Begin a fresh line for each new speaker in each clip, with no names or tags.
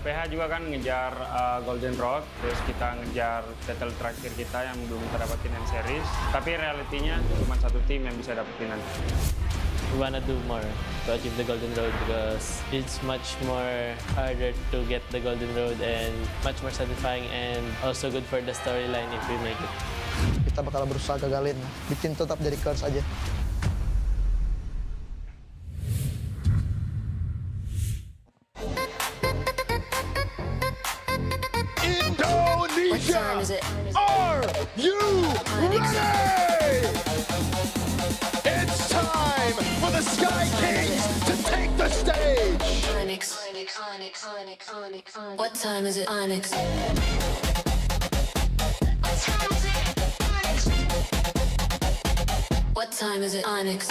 PH juga kan ngejar Golden Road, terus kita ngejar title terakhir kita yang belum kita dapetin N Series. Tapi realitinya cuma satu tim yang bisa dapetin nanti.
We wanna do more to achieve the Golden Road because it's much more harder to get the Golden Road and much more satisfying and also good for the storyline if we make it.
Kita bakal berusaha gagalin, bikin tetap jadi curse aja.
Indonesia, are you ready? It's time for the Sky Kings to take the stage.
Onyx. What time is it, Onyx? What time is it, Onyx?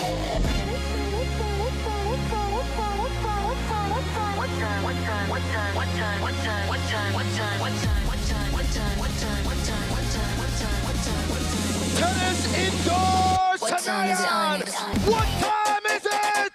Tennis indoors
What time
tonight
is it,
on.
Onyx?
What time is it?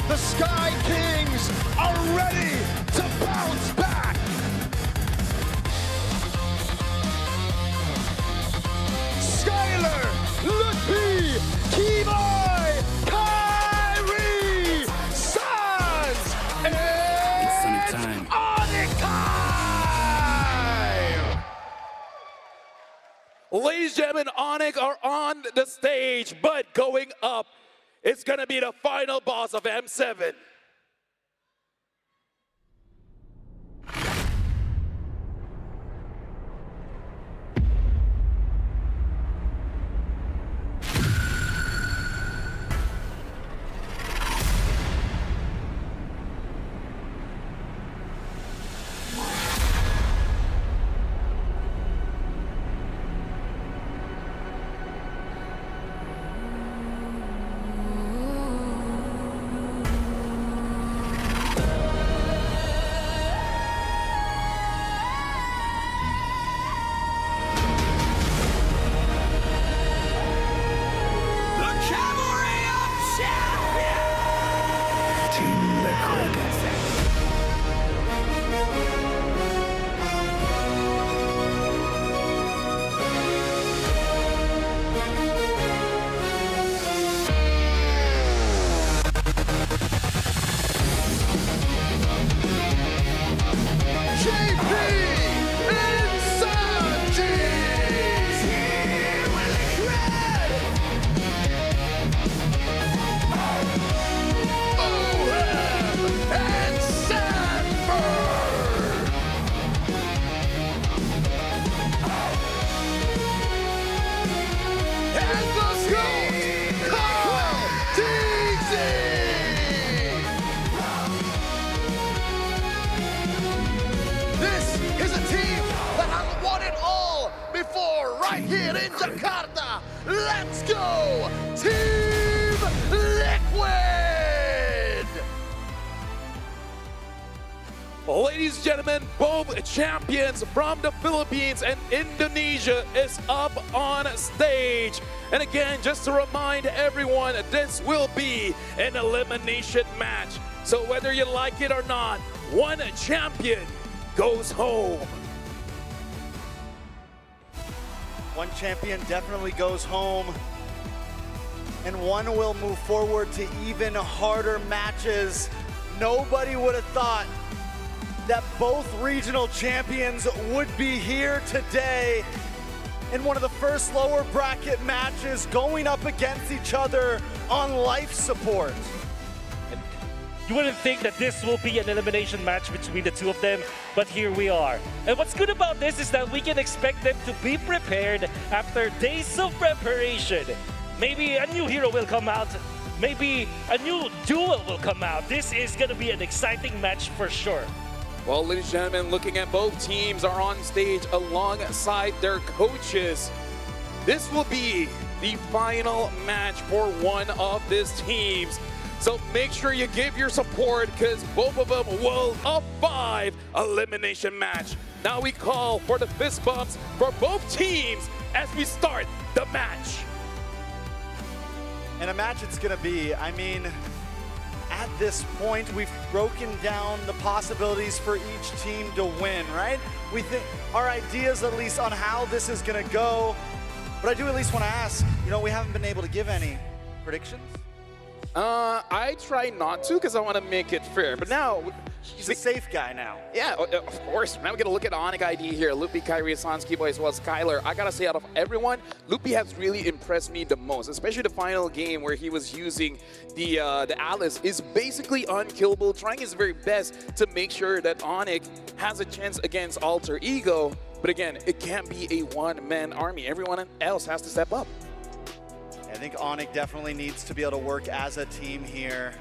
The Sky Kings are ready to bounce back. Skyler, Lutfi, Kivai, Kyrie, Suns, and Onyx time!
Ladies and gentlemen, Onyx are on the stage, but going up, it's gonna be the final boss of M7.
Right here in Jakarta. Let's go, Team Liquid!
Ladies and gentlemen, both champions from the Philippines and Indonesia is up on stage. And again, just to remind everyone, this will be an elimination match. So whether you like it or not, one champion goes home.
One champion definitely goes home, and one will move forward to even harder matches. Nobody would have thought that both regional champions would be here today in one of the first lower bracket matches going up against each other on life support.
You wouldn't think that this will be an elimination match between the two of them, but here we are. And what's good about this is that we can expect them to be prepared after days of preparation. Maybe a new hero will come out maybe a new duel will come out. This is going to be an exciting match for sure.
Well, ladies and gentlemen, looking at both teams are on stage alongside their coaches. This will be the final match for one of these teams. So make sure you give your support because both of them will a 5 elimination match. Now we call for the fist bumps for both teams as we start the match.
And a match it's going to be, I mean, at this point, we've broken down the possibilities for each team to win, right? We think our ideas, at least, on how this is going to go. But I do at least want to ask, you know, we haven't been able to give any predictions.
I try not to because I want to make it fair. But now,
he's a safe guy now.
Yeah, of course. Now we're going to look at Onic ID here. Loopy, Kyrie, Sanski Boy, as well as Skylar. I got to say, out of everyone, Loopy has really impressed me the most, especially the final game where he was using the Alice is basically unkillable, trying his very best to make sure that Onic has a chance against Alter Ego. But again, it can't be a one-man army. Everyone else has to step up.
I think Onic definitely needs to be able to work as a team here.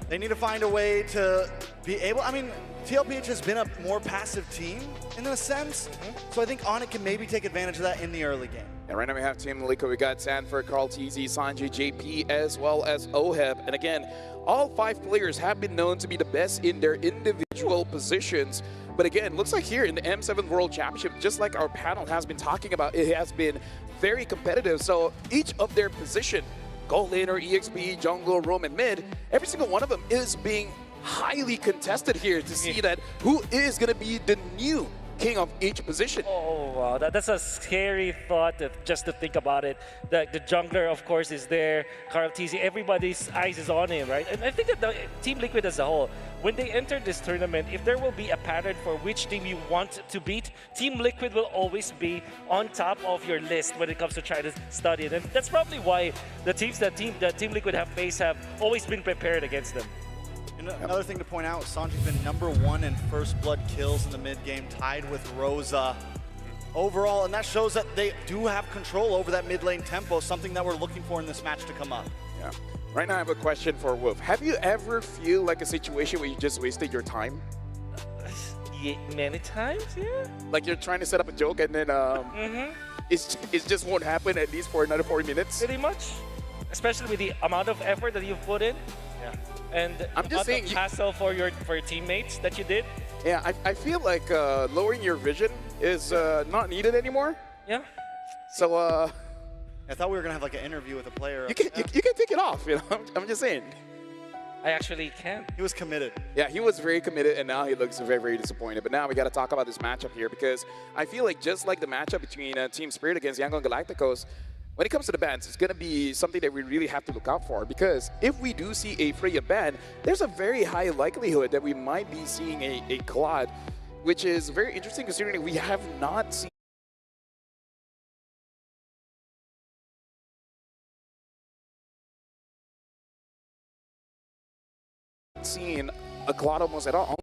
They need to find a way to be able, I mean, TLPH has been a more passive team in a sense, so I think Onic can maybe take advantage of that in the early game.
And right now we have Team Liquid. We got Sanford, Carl TZ, Sanjay, JP, as well as Oheb. And again, all 5 players have been known to be the best in their individual positions. But again, looks like here in the M7 World Championship, just like our panel has been talking about, it has been very competitive. So each of their position, gold laner, EXP, jungle, roam, and mid, every single one of them is being highly contested here to see that who is going to be the new king of each position.
Oh, wow. That's a scary thought just to think about it. The jungler, of course, is there. Carl TZ, everybody's eyes is on him, right? And I think that the Team Liquid as a whole, when they enter this tournament, if there will be a pattern for which team you want to beat, Team Liquid will always be on top of your list when it comes to trying to study it. And that's probably why the teams that Team Liquid have faced have always been prepared against them.
Another thing to point out, Sanji's been #1 in first blood kills in the mid game, tied with Rosa overall, and that shows that they do have control over that mid lane tempo, something that we're looking for in this match to come up.
Yeah. Right now I have a question for Wolf. Have you ever feel like a situation where you just wasted your time?
Yeah, many times, yeah.
Like you're trying to set up a joke and then it just won't happen at least for another 40 minutes?
Pretty much. Especially with the amount of effort that you've put in. Yeah. And
I'm just saying,
hassle for your teammates that you did.
Yeah, I feel like lowering your vision is not needed anymore.
Yeah.
So
I thought we were gonna have like an interview with a player.
you can take it off. You know, I'm just saying.
I actually can.
He was committed.
Yeah, he was very committed, and now he looks very, very disappointed. But now we got to talk about this matchup here because I feel like just like the matchup between Team Spirit against Yangon Galacticos, when it comes to the bans, it's going to be something that we really have to look out for because if we do see a Freya ban, there's a very high likelihood that we might be seeing a Claude, which is very interesting considering we have not seen a Claude almost at all.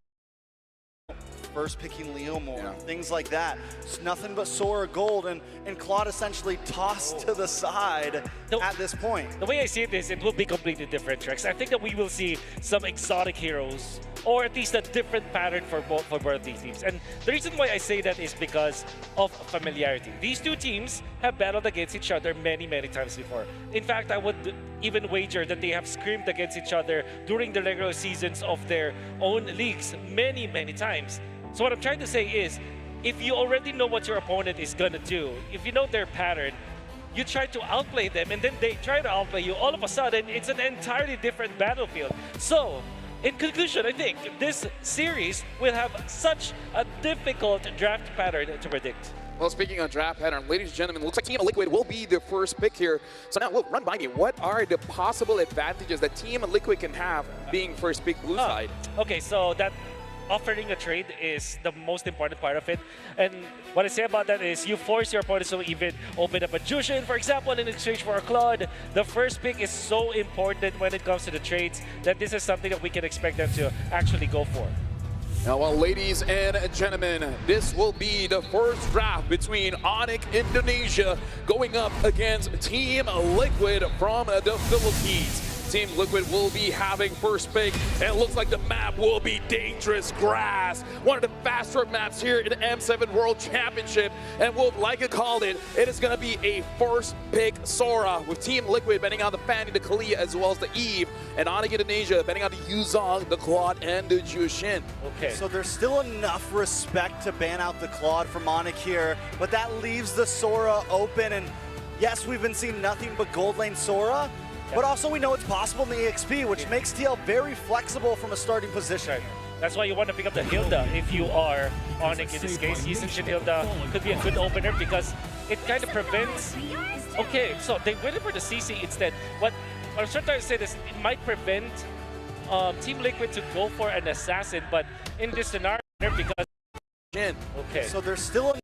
First picking Leomore,
Yeah.
things like that. It's nothing but Sora Gold, and Claude essentially tossed to the side at this point.
The way I see it will be completely different, Trex. I think that we will see some exotic heroes, or at least a different pattern for both these teams. And the reason why I say that is because of familiarity. These two teams have battled against each other many, many times before. In fact, I would even wager that they have scrimed against each other during the regular seasons of their own leagues many, many times. So what I'm trying to say is, if you already know what your opponent is going to do, if you know their pattern, you try to outplay them, and then they try to outplay you, all of a sudden, it's an entirely different battlefield. So, in conclusion, I think this series will have such a difficult draft pattern to predict.
Well, speaking of draft pattern, ladies and gentlemen, looks like Team Liquid will be the first pick here. So now, look, run by me. What are the possible advantages that Team Liquid can have being first pick blue side?
Okay, so that offering a trade is the most important part of it. And what I say about that is you force your opponents to even open up a Jushin, for example, in exchange for a Claude. The first pick is so important when it comes to the trades that this is something that we can expect them to actually go for.
Now, well, ladies and gentlemen, this will be the first draft between Onyx Indonesia going up against Team Liquid from the Philippines. Team Liquid will be having first pick, and it looks like the map will be Dangerous Grass, one of the faster maps here in the M7 World Championship. And we'll, like it called it, it is going to be a first pick Sora, with Team Liquid betting on the Fanny, the Kalia, as well as the Eve, and Onyx Indonesia betting on the Yuzong, the Claude, and the Jushin.
Okay.
So there's still enough respect to ban out the Claude from Onyx here, but that leaves the Sora open. And yes, we've been seeing nothing but gold lane Sora, but also we know it's possible in the EXP, which makes TL very flexible from a starting position.
That's why you want to pick up the Hilda if you are Onyx in this case. Usage Hilda could be a good opener because it kind of prevents... Okay, so they went for the CC instead. What I'm trying to say is it might prevent Team Liquid to go for an assassin, but in this scenario, because... Okay.
So there's still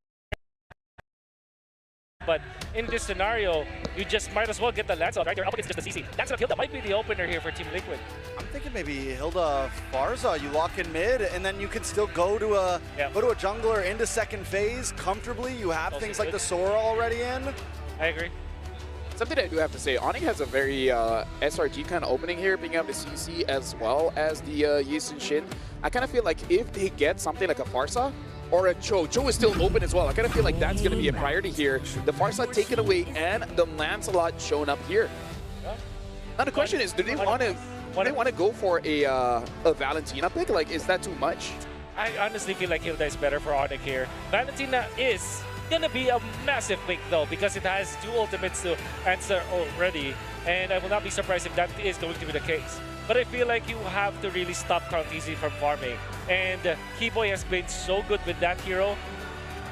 But in this scenario, you just might as well get the Lance out right there up against just the CC. Lance of Hilda might be the opener here for Team Liquid.
I'm thinking maybe Hilda Farza, you lock in mid, and then you can still go to a jungler into second phase comfortably. You have
Also
things like
good.
the Sora already in.
I agree.
Something I do have to say, Onyx has a very SRG kind of opening here, picking up the CC as well as the Yisun Shin. I kind of feel like if they get something like a Farsa or a Cho is still open as well. I kind of feel like that's going to be a priority here. The Farsa taken away and the Lancelot shown up here. Now the question is, do they want to go for a Valentina pick? Like, is that too much?
I honestly feel like Hilda is better for Onyx here. Valentina is gonna be a massive pick though, because it has two ultimates to answer already, and I will not be surprised if that is going to be the case. But I feel like you have to really stop Count Easy from farming, and Keyboy has been so good with that hero.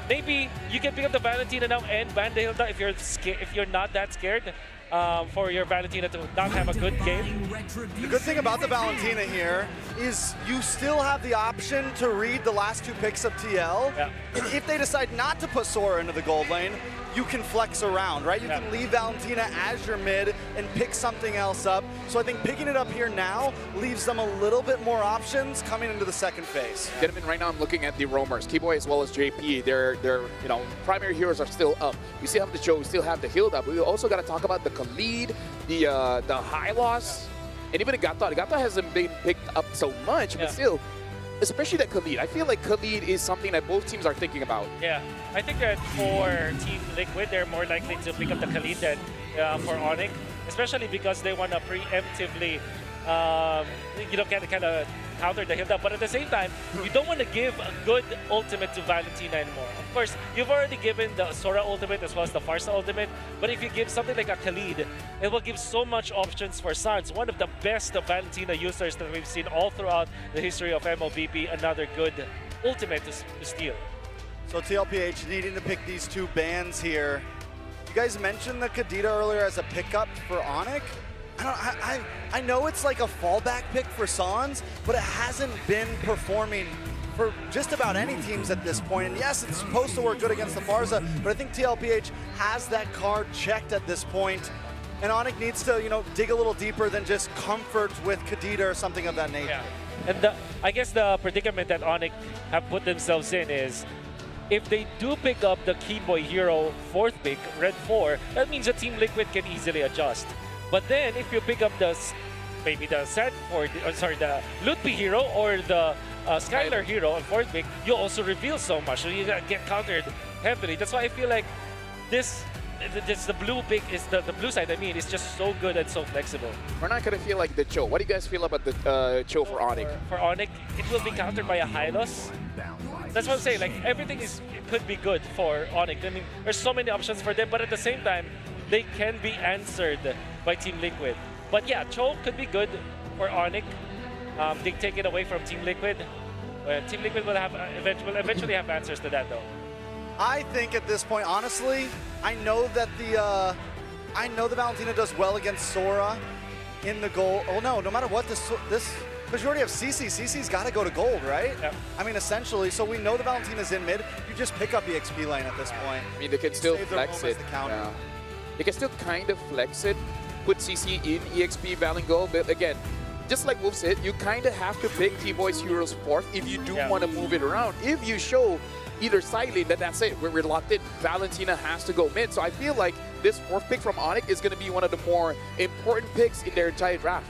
Maybe you can pick up the Valentina now and ban the Hilda if you're not that scared for your Valentina to not have a good game.
The good thing about the Valentina here is you still have the option to read the last two picks of TL.
Yeah.
And if they decide not to put Sora into the gold lane, you can flex around, right? You can leave Valentina as your mid and pick something else up. So I think picking it up here now leaves them a little bit more options coming into the second phase.
Gentlemen, right now I'm looking at the roamers, Keyboy as well as JP. Their primary heroes are still up. We still have the Cho, we still have the Hilda, but we also got to talk about the Khalid, the Hylos, and even the Gata. The Gata hasn't been picked up so much, but still, especially that Khalid. I feel like Khalid is something that both teams are thinking about.
Yeah, I think that for Team Liquid, they're more likely to pick up the Khalid than for Onyx, especially because they want to preemptively, kind of counter the Hilda. But at the same time, you don't want to give a good ultimate to Valentina anymore. Of course, you've already given the Sora ultimate as well as the Farsa ultimate, but if you give something like a Khalid, it will give so much options for Sans, one of the best Valentina users that we've seen all throughout the history of MLBB, another good ultimate to steal.
So TLPH needing to pick these two bans here. You guys mentioned the Kadita earlier as a pickup for Onyx. I know it's like a fallback pick for Sans, but it hasn't been performing for just about any teams at this point. And yes, it's supposed to work good against the Farza, but I think TLPH has that card checked at this point. And Onyx needs to, dig a little deeper than just comfort with Kadita or something of that nature.
Yeah. And I guess the predicament that Onyx have put themselves in is, if they do pick up the Keyboy hero 4th pick, Red 4, that means the Team Liquid can easily adjust. But then if you pick up the the Lutpi hero or the Skylar hero on 4th pick, you also reveal so much, so you get countered heavily. That's why I feel like the blue pick is the blue side. I mean, is just so good and so flexible.
We're not gonna feel like the Cho. What do you guys feel about the Cho for Onyx?
For Onyx, it will be countered by a Hylos. That's what I'm saying. Like, everything could be good for Onyx. I mean, there's so many options for them, but at the same time, they can be answered by Team Liquid. But yeah, Cho could be good for Onyx. They take it away from Team Liquid. Team Liquid will eventually have answers to that, though.
I think at this point, honestly, I know that the Valentina does well against Sora in the gold. Oh no matter what this, because you already have CC. CC's got to go to gold, right?
Yep.
I mean, essentially. So we know the Valentina's in mid. You just pick up EXP lane at this point.
I mean, they can still flex it.
Yeah.
They can still kind of flex it, put CC in EXP Valen Gold, but again, just like Wolf said, you kind of have to pick T-Boy's Heroes fourth if you do
Yeah.
want to move it around. If you show either side lane, that's it. We're locked in. Valentina has to go mid. So I feel like this fourth pick from Onyx is going to be one of the more important picks in their entire draft.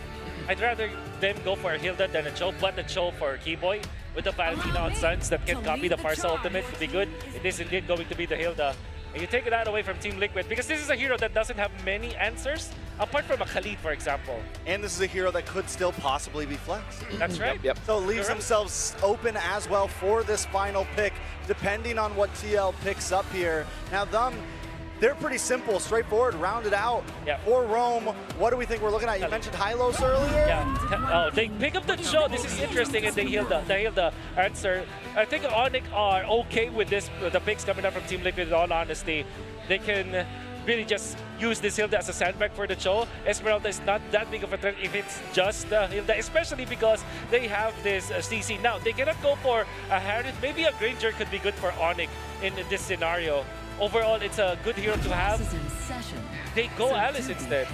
I'd rather them go for a Hilda than a Cho, but a Cho for Keyboy with the Valentina on Suns that can copy the Farsa ultimate would be good. It is indeed going to be the Hilda. And you take that away from Team Liquid because this is a hero that doesn't have many answers, apart from a Khalid, for example.
And this is a hero that could still possibly be flexed.
That's right.
Yep.
So it leaves themselves open as well for this final pick, depending on what TL picks up here. Now, they're pretty simple, straightforward, rounded out.
Yeah.
For Rome, what do we think we're looking at? You mentioned Hylos earlier?
Yeah. Oh, they pick up the Cho. This is interesting, and they heal the answer. I think Onyx are okay with this. The picks coming up from Team Liquid, in all honesty. They can really just use this Hilda as a sandbag for the Cho. Esmeralda is not that big of a threat if it's just Hilda, especially because they have this CC. Now, they cannot go for a Harris. Maybe a Granger could be good for Onyx in this scenario. Overall, it's a good hero to have. They go Alice instead.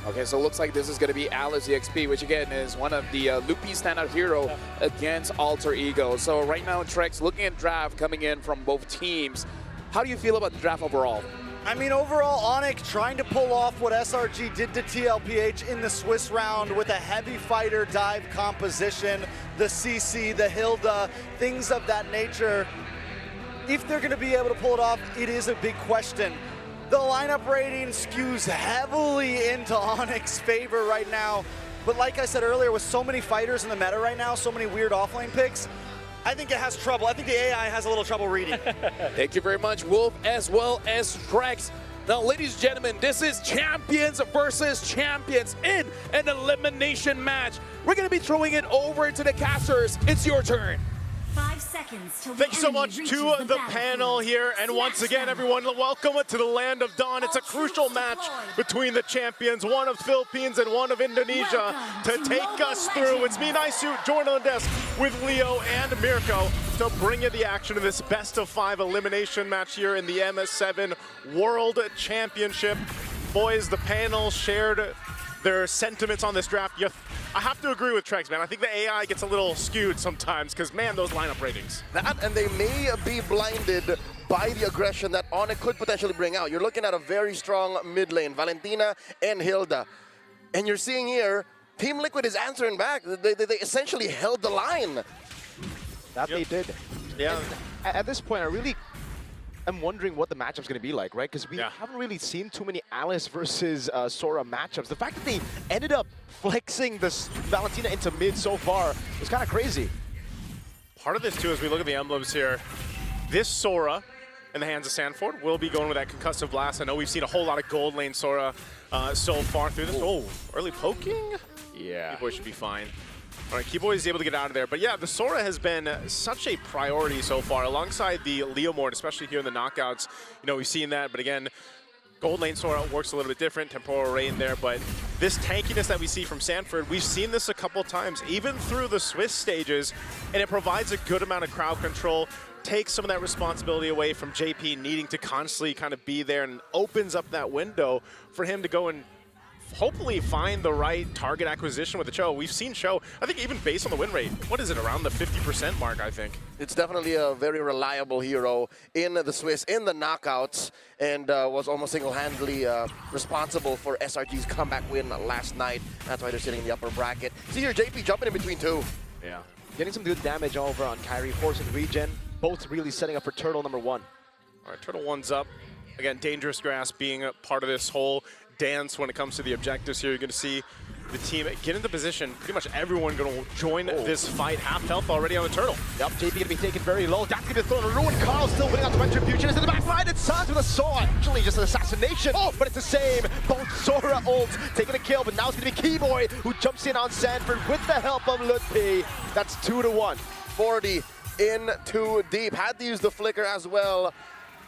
Okay, so it looks like this is going to be Alice EXP, which again is one of the Loopy standout hero against Alter Ego. So right now, Trex looking at draft coming in from both teams. How do you feel about the draft overall?
I mean, overall, Onyx trying to pull off what SRG did to TLPH in the Swiss round with a heavy fighter dive composition, the CC, the Hilda, things of that nature. If they're going to be able to pull it off, it is a big question. The lineup rating skews heavily into Onyx's favor right now. But like I said earlier, with so many fighters in the meta right now, so many weird offlane picks, I think it has trouble. I think the AI has a little trouble reading.
Thank you very much, Wolf, as well as Trex. Now, ladies and gentlemen, this is champions versus champions in an elimination match. We're going to be throwing it over to the casters. It's your turn.
5 seconds till
Thank you so much to the panel here, and once again, everyone, welcome to the land of Dawn. It's a crucial match between the champions, one of Philippines and one of Indonesia, to take us through. It's me, Naisu, joined on the desk with Leo and Mirko to bring you the action of this best-of-5 elimination match here in the MS7 World Championship. Boys, the panel shared their sentiments on this draft. I have to agree with Trex, man. I think the AI gets a little skewed sometimes because, man, those lineup ratings.
That, and they may be blinded by the aggression that Onyx could potentially bring out. You're looking at a very strong mid lane, Valentina and Hilda. And you're seeing here, Team Liquid is answering back. They essentially held the line.
That they did.
Yeah.
And at this point, I'm wondering what the matchup's going to be like, right? Because we haven't really seen too many Alice versus Sora matchups. The fact that they ended up flexing this Valentina into mid so far is kind of crazy.
Part of this, too, as we look at the emblems here, this Sora in the hands of Sanford will be going with that concussive blast. I know we've seen a whole lot of gold lane Sora so far through this. Oh, early poking?
Yeah.
Keyboy should be fine. All right, Keyboy is able to get out of there. But yeah, the Sora has been such a priority so far, alongside the Leomord, especially here in the knockouts. You know, we've seen that, but again, gold lane Sora works a little bit different, temporal array in there, but this tankiness that we see from Sanford, we've seen this a couple times, even through the Swiss stages, and it provides a good amount of crowd control, takes some of that responsibility away from JP needing to constantly kind of be there, and opens up that window for him to go and hopefully find the right target acquisition with the Cho. We've seen Cho, I think even based on the win rate, what is it, around the 50% mark, I think.
It's definitely a very reliable hero in the Swiss, in the knockouts, and was almost single-handedly responsible for SRG's comeback win last night. That's why they're sitting in the upper bracket. See here, JP jumping in between two.
Yeah. Getting some good damage over on Kyrie, forcing regen, both really setting up for Turtle number 1.
All right, Turtle 1's up. Again, Dangerous Grass being a part of this whole dance when it comes to the objectives here. You're going to see the team get into position. Pretty much everyone going to join this fight. Half health already on the Turtle.
Yep, JP going to be taken very low. That's going to be thrown a ruin. Carl still winning out the retribution. It's in the back line. It's Sans with a sword. Actually, just an assassination. Oh, but it's the same. Both Sora ults taking a kill, but now it's going to be Keyboy who jumps in on Sanford with the help of Lutpi. That's 2-1.
40 in too deep. Had to use the flicker as well.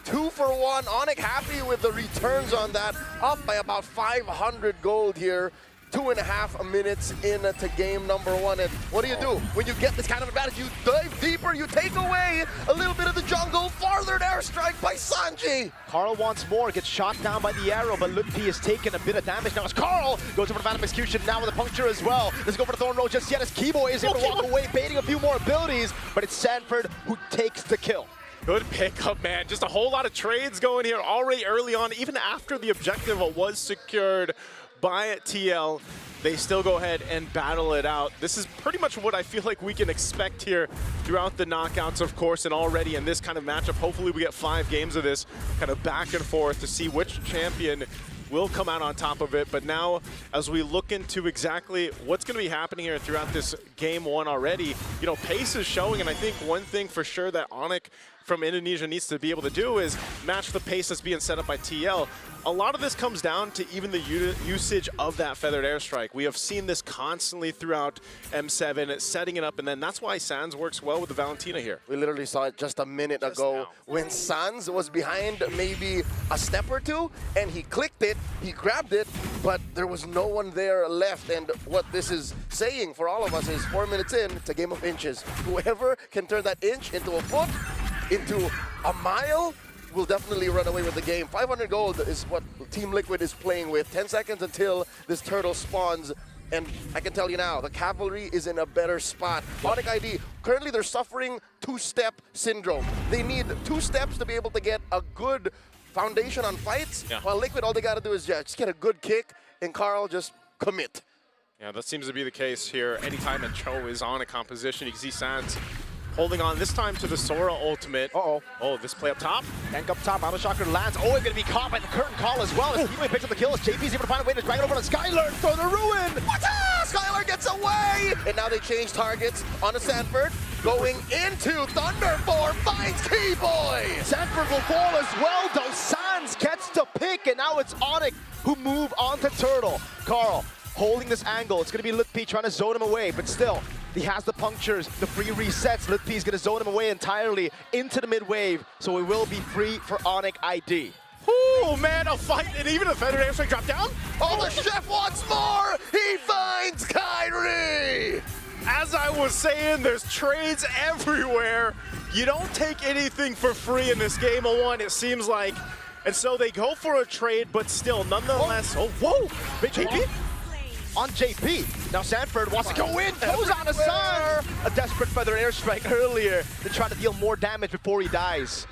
2 for 1. Onyx happy with the returns on that. Up by about 500 gold here. 2.5 minutes into game number 1. And what do? When you get this kind of advantage, you dive deeper, you take away a little bit of the jungle, farthered airstrike by Sanji.
Carl wants more, gets shot down by the arrow, but Lutpi has taken a bit of damage now as Carl goes over to Phantom Execution now with a puncture as well. Let's go for the Thorn Road just yet as Keyboy is able to walk away, baiting a few more abilities, but it's Sanford who takes the kill.
Good pickup, man. Just a whole lot of trades going here already early on. Even after the objective was secured by TL, they still go ahead and battle it out. This is pretty much what I feel like we can expect here throughout the knockouts, of course, and already in this kind of matchup. Hopefully we get 5 games of this kind of back and forth to see which champion will come out on top of it. But now, as we look into exactly what's going to be happening here throughout this game 1 already, you know, pace is showing, and I think one thing for sure that Onyx from Indonesia needs to be able to do is match the pace that's being set up by TL. A lot of this comes down to even the usage of that feathered airstrike. We have seen this constantly throughout M7, setting it up, and then that's why Sans works well with the Valentina here.
We literally saw it just a minute ago when Sans was behind maybe a step or two, and he clicked it, he grabbed it, but there was no one there left. And what this is saying for all of us is 4 minutes in, it's a game of inches. Whoever can turn that inch into a foot, into a mile, will definitely run away with the game. 500 gold is what Team Liquid is playing with. 10 seconds until this turtle spawns. And I can tell you now, the Cavalry is in a better spot. Onyx ID, currently they're suffering 2-step syndrome. They need 2 steps to be able to get a good foundation on fights. While Liquid, all they got to do is just get a good kick, and Carl just commit.
Yeah, that seems to be the case here. Anytime that Cho is on a composition, you can see Sans holding on this time to the Sora ultimate.
Uh-oh.
Oh, this play up top.
Tank up top, Auto Shocker lands. Oh, it's going to be caught by the curtain call as well. As Keyboy picks up the kill, as JP's able to find a way to drag it over to Skylar for the ruin.
What? Skylar gets away! And now they change targets on a Sanford. Going into Thunderform, finds Keyboy!
Sanford will fall as well, though. Sans gets the pick, and now it's Onyx who move on to Turtle. Carl holding this angle. It's going to be Lutpi trying to zone him away, but still, he has the punctures, the free resets. Lutpi is going to zone him away entirely into the mid-wave, so it will be free for Onyx ID.
Oh man, a fight, and even a feathered airstrike drop down.
Oh, the chef wants more! He finds Kyrie!
As I was saying, there's trades everywhere. You don't take anything for free in this game of 1, it seems like. And so they go for a trade, but still, nonetheless. Oh, whoa! Big JP?
On JP. Now Sanford wants to go in, goes on a Sans. A desperate feather airstrike earlier to try to deal more damage before he dies.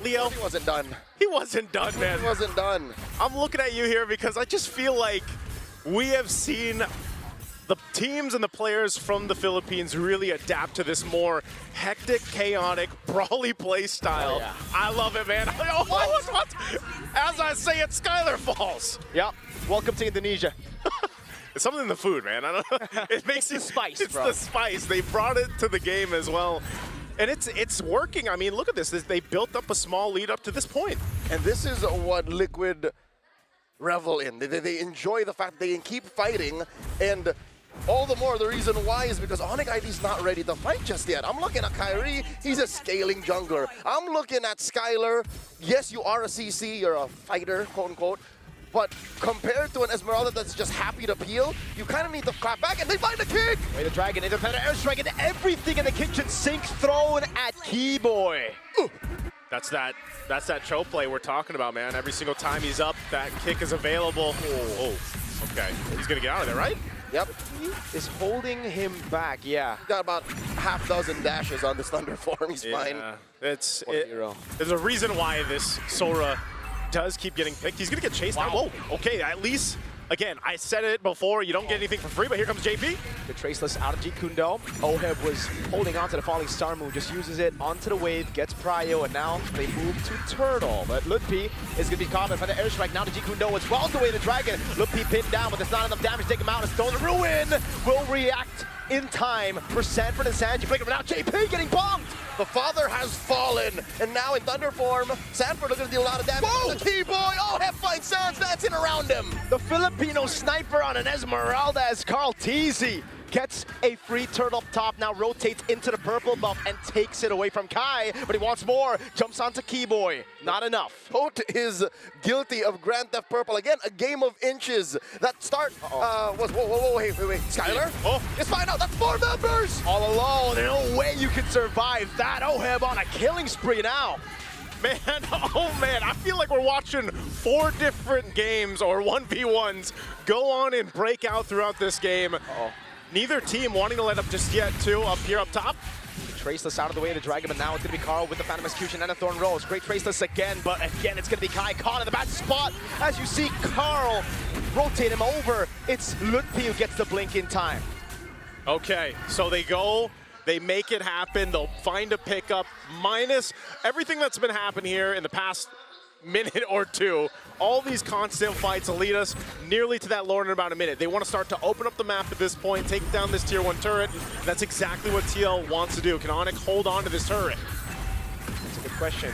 Leo.
He wasn't done.
He wasn't done, man.
He wasn't done.
I'm looking at you here because I just feel like we have seen the teams and the players from the Philippines really adapt to this more hectic, chaotic, brawly play style.
Oh, yeah.
I love it, man. Oh, what? As I say it, Skylar falls.
Yep. Welcome to Indonesia.
It's something in the food, man. I don't know. It makes
the spice,
It's
bro.
the spice. They brought it to the game as well. And it's working. I mean, look at this. They built up a small lead up to this point.
And this is what Liquid revel in. They enjoy the fact that they can keep fighting, and all the more the reason why is because Onyx ID's not ready to fight just yet. I'm looking at Kyrie, he's a scaling jungler. I'm looking at Skylar. Yes, you are a CC, you're a fighter, quote unquote. But compared to an Esmeralda that's just happy to peel, you kind of need to clap back, and they find a kick!
Way the dragon, independent airstrike, and everything in the kitchen sinks thrown at Keyboy.
That's that Cho play we're talking about, man. Every single time he's up, that kick is available. Oh, okay. He's gonna get out of there, right?
Yep.
He is holding him back, yeah.
Got about half dozen dashes on this Thunderform, he's fine.
There's a reason why this Sora does keep getting picked. He's gonna get chased now. Whoa, okay, at least, again, I said it before, you don't get anything for free, but here comes JP.
The Traceless out of G Kundo. Oheb was holding on to the falling star move, just uses it onto the wave, gets prio, and now they move to Turtle. But Lutpi is gonna be caught by the airstrike. Now to G Kundo as well, the way the dragon. Lutpi pinned down, but there's not enough damage to take him out. And Stone the Ruin will react in time for Sanford and Sanji. Break him out. JP getting bombed.
The father has fallen, and now in Thunderform, Sanford are going to deal a lot of damage.
Whoa!
The Keyboy, oh, F-Fight Sans dancing around him.
The Filipino sniper on an Esmeralda as Carl Teasy gets a free turn up top, now rotates into the purple buff and takes it away from Kai, but he wants more. Jumps onto Keyboy. Not enough.
Holt is guilty of Grand Theft Purple. Again, a game of inches. That start was, whoa, wait. Skylar?
Oh,
let's find out. That's 4 members!
All alone. There's no way you can survive that. Oheb on a killing spree now.
Man, oh man, I feel like we're watching 4 different games or 1v1s go on and break out throughout this game. Neither team wanting to let up just yet, too, up here up top.
Traceless out of the way to drag him, and now it's going to be Carl with the Phantom Execution and a Thorn Rose. Great Traceless again, but again, it's going to be Kai caught in the bad spot. As you see Carl rotate him over, it's Lutpi who gets the blink in time.
Okay, so they go, they make it happen, they'll find a pickup, minus everything that's been happening here in the past minute or two. All these constant fights will lead us nearly to that lore in about a minute. They want to start to open up the map at this point, take down this tier 1 turret. That's exactly what TL wants to do. Can Onyx hold on to this turret?
That's a good question.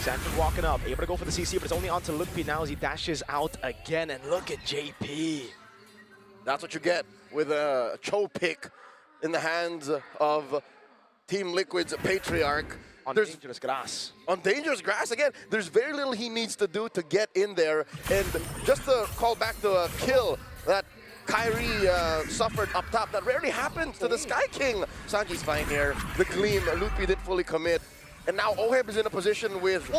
Sanford walking up, able to go for the CC, but it's only onto Lutpi now as he dashes out again. And look at JP.
That's what you get with a Cho pick in the hands of Team Liquid's Patriarch.
On dangerous grass.
On dangerous grass, again, there's very little he needs to do to get in there. And just to call back to a kill that Kyrie suffered up top, that rarely happens to the Sky King. Sanji's fine here. The Gleam, Lutpi didn't fully commit. And now Oheb is in a position with, 2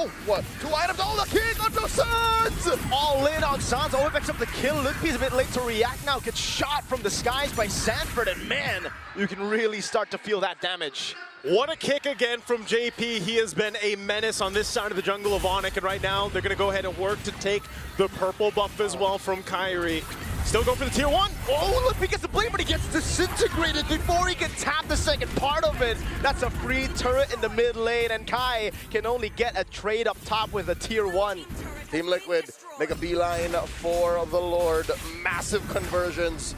items. Oh, the King onto Sans!
All in on Sans. Oheb picks up the kill. Lutpi's a bit late to react now. Gets shot from the skies by Sanford. And man, you can really start to feel that damage.
What a kick again from JP. He has been a menace on this side of the jungle of Onyx, and right now they're going to go ahead and work to take the purple buff as well from Kyrie. Still going for the tier 1.
Oh, look, he gets the blade, but he gets disintegrated before he can tap the second part of it. That's a free turret in the mid lane, and Kai can only get a trade up top with a tier 1.
Team Liquid make a beeline for the Lord. Massive conversions.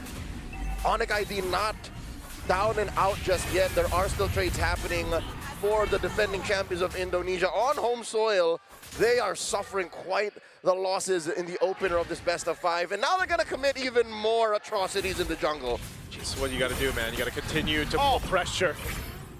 Onyx ID not down and out just yet. There are still trades happening for the defending champions of Indonesia on home soil. They are suffering quite the losses in the opener of this best of 5, and now they're gonna commit even more atrocities in the jungle.
This is what you gotta do, man. You gotta continue to pull pressure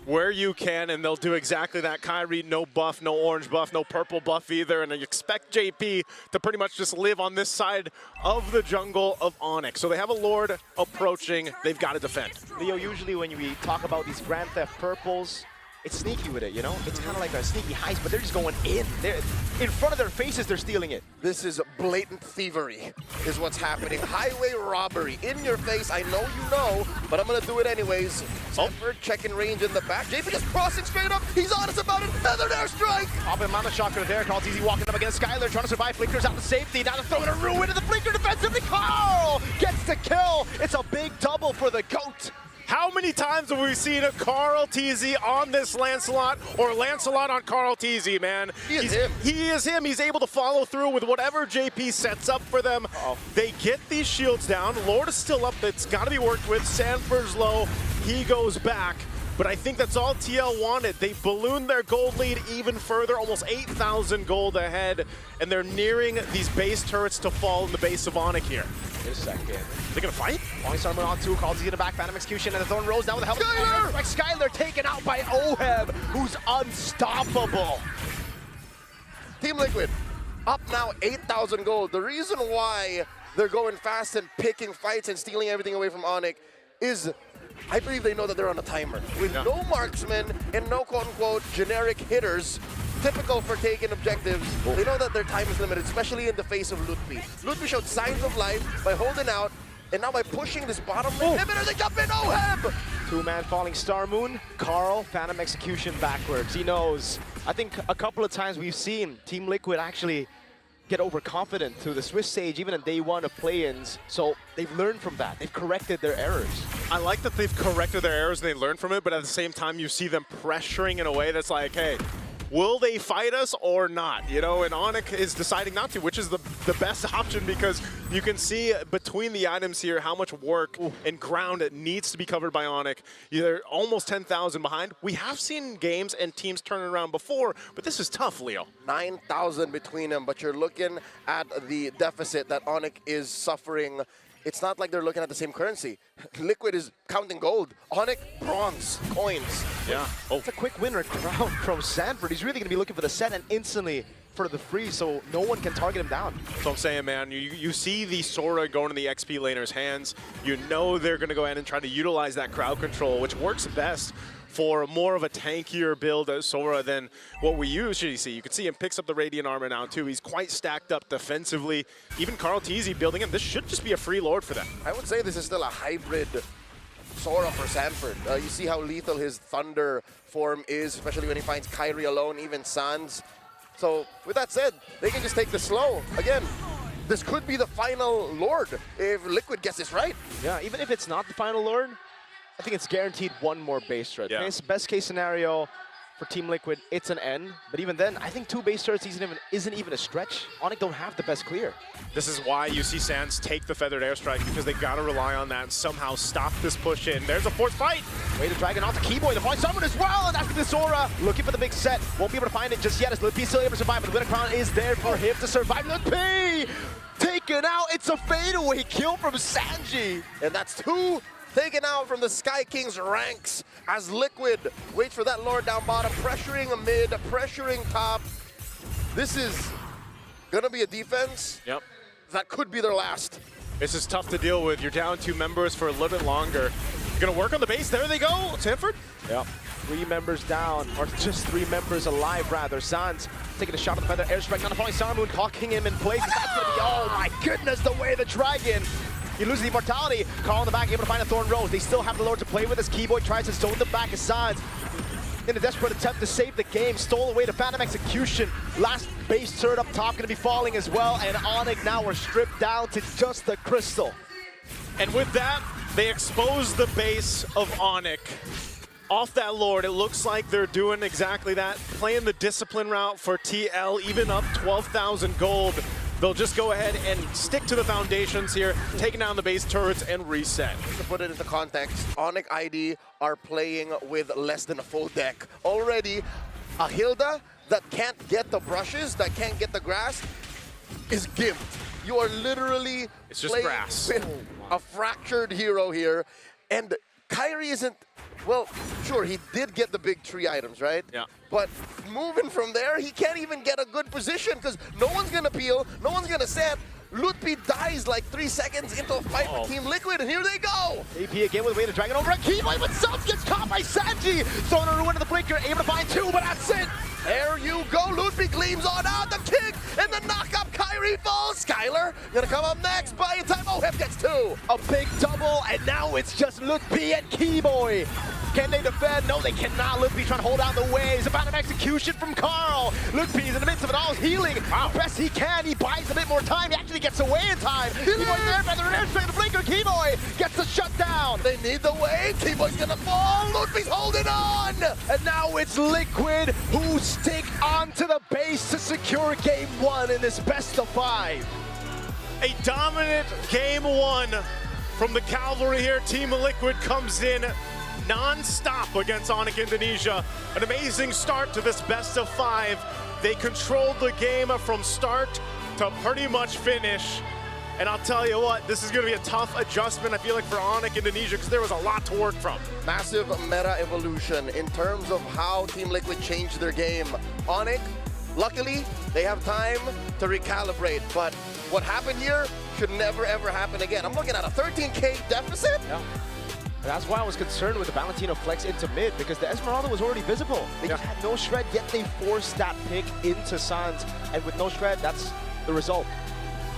where you can, and they'll do exactly that. Kyrie, no buff, no orange buff, no purple buff either, and you expect JP to pretty much just live on this side of the jungle of Onyx. So they have a Lord approaching, they've got to defend.
Leo, usually when we talk about these Grand Theft Purples, it's sneaky with it, you know? It's kind of like a sneaky heist, but they're just going in. They're in front of their faces, they're stealing it.
This is blatant thievery, is what's happening. Highway robbery, in your face. I know you know, but I'm gonna do it anyways. Sanford checking range in the back. JP just crossing straight up. He's honest about it. Another airstrike.
Popping Mana Shocker there. Carl's easy walking up against Skylar, trying to survive. Flickers out to safety. Now they're throwing a ruin into the Flicker defensively. Carl gets the kill. It's a big double for the GOAT.
How many times have we seen a Carl TZ on this Lancelot, or Lancelot on Carl TZ, man?
He is him.
He's able to follow through with whatever JP sets up for them. They get these shields down. Lord is still up. That's got to be worked with. Sanford's low. He goes back. But I think that's all TL wanted. They ballooned their gold lead even further, almost 8,000 gold ahead, and they're nearing these base turrets to fall in the base of Onyx here.
Wait a second.
They're gonna fight?
Long Summer on 2, Carl's easy to back, Phantom Execution, and the Thorn Rose now with the help of Skylar! Skylar taken out by Oheb, who's unstoppable.
Team Liquid, up now 8,000 gold. The reason why they're going fast and picking fights and stealing everything away from Onyx is I believe they know that they're on a timer. With no marksmen and no quote-unquote generic hitters, typical for taking objectives, they know that their time is limited, especially in the face of Lutpi. Lutpi showed signs of life by holding out, and now by pushing this bottom inhibitor, they jump in, Oheb!
2-man falling Star Moon, Carl, Phantom Execution backwards. He knows. I think a couple of times we've seen Team Liquid actually get overconfident through the Swiss Sage, even in day 1 of play-ins. So they've learned from that. They've corrected their errors.
I like that they've corrected their errors and they learned from it, but at the same time, you see them pressuring in a way that's like, hey, will they fight us or not? You know, and Onyx is deciding not to, which is the best option because you can see between the items here how much work and ground it needs to be covered by Onyx. They're almost 10,000 behind. We have seen games and teams turn around before, but this is tough, Leo.
9,000 between them, but you're looking at the deficit that Onyx is suffering it's not like they're looking at the same currency. Liquid is counting gold. Onyx, bronze, coins.
Yeah.
It's a quick win or crown from Sanford. He's really going to be looking for the set and instantly for the free, so no one can target him down.
That's what I'm saying, man. You see the Sora going in the XP laner's hands. You know they're going to go ahead and try to utilize that crowd control, which works best for more of a tankier build as Sora than what we usually see. You can see him picks up the Radiant Armor now, too. He's quite stacked up defensively. Even Carl Teasy building him. This should just be a free Lord for them.
I would say this is still a hybrid Sora for Sanford. You see how lethal his Thunder form is, especially when he finds Kyrie alone, even Sans. So, with that said, they can just take this slow. Again, this could be the final Lord if Liquid gets this right.
Yeah, even if it's not the final Lord, I think it's guaranteed one more base turret.
Yeah.
Best case scenario for Team Liquid, it's an N. But even then, I think 2 base turrets isn't even a stretch. Onyx don't have the best clear.
This is why you see Sans take the Feathered Airstrike, because they got to rely on that and somehow stop this push in. There's a forced fight.
Way to drag it onto Keyboy. The point someone as well, and that's the Sora looking for the big set. Won't be able to find it just yet as Lutpi still able to survive, but the Winter Crown is there for him to survive. Lutpi taken out. It's a fadeaway kill from Sanji.
And that's 2 taken out from the Sky King's ranks as Liquid waits for that Lord down bottom, pressuring mid, pressuring top. This is gonna be a defense that could be their last.
This is tough to deal with. You're down 2 members for a little bit longer. Gonna work on the base. There they go, Sanford.
Yep. 3 members down, or just 3 members alive, rather. Sans taking a shot at the Feather Airstrike, not falling Samoon, cocking him in place. That's gonna be, oh my goodness, the way the Dragon. He loses the immortality. Carl in the back, able to find a Thorn Rose. They still have the Lord to play with as Keyboy tries to stone the back of Sans. In a desperate attempt to save the game, stole away to Phantom Execution. Last base turret up top gonna be falling as well, and Onyx now are stripped down to just the crystal.
And with that, they expose the base of Onyx. Off that Lord, it looks like they're doing exactly that, playing the discipline route for TL, even up 12,000 gold. They'll just go ahead and stick to the foundations here, taking down the base turrets and reset.
To put it into context, Onyx ID are playing with less than a full deck. Already, a Hilda that can't get the brushes, that can't get the grass, is gimped. You are literally
just grass.
With a fractured hero here, and Kyrie isn't, well, sure, he did get the big tree items, right?
Yeah.
But moving from there, he can't even get a good position because no one's going to peel, no one's going to set. Lutpi dies like 3 seconds into a fight with Team Liquid, and here they go!
AP again with a way to drag it over a Keyboy, but Self gets caught by Sanji! Throwing a ruin to the Blinker, able to find 2, but that's it!
There you go, Lutpi gleams on out, the kick, and the knock-up, Kyrie falls! Skylar gonna come up next, buying time, Hip gets 2!
A big double, and now it's just Lutpi and Keyboy! Can they defend? No, they cannot. Lutpi trying to hold out the waves. About an execution from Carl. Lutpi is in the midst of it all, healing. Wow. Best he can. He buys a bit more time. He actually gets away in time. Keyboy there, Feather Airstrike, the Blinker. Keyboy gets the shutdown.
They need the wave. Keyboy's gonna fall. Lutpi's holding on.
And now it's Liquid who stick onto the base to secure game 1 in this best of 5.
A dominant game 1 from the Cavalry here. Team Liquid comes in non-stop against Onyx Indonesia. An amazing start to this best of 5. They controlled the game from start to pretty much finish. And I'll tell you what, this is going to be a tough adjustment, I feel like, for Onyx Indonesia, because there was a lot to work from.
Massive meta evolution in terms of how Team Liquid changed their game. Onyx, luckily, they have time to recalibrate, but what happened here should never ever happen again. I'm looking at a 13K deficit.
Yeah. That's why I was concerned with the Valentino flex into mid, because the Esmeralda was already visible. They just had no shred, yet they forced that pick into Sans. And with no shred, that's the result.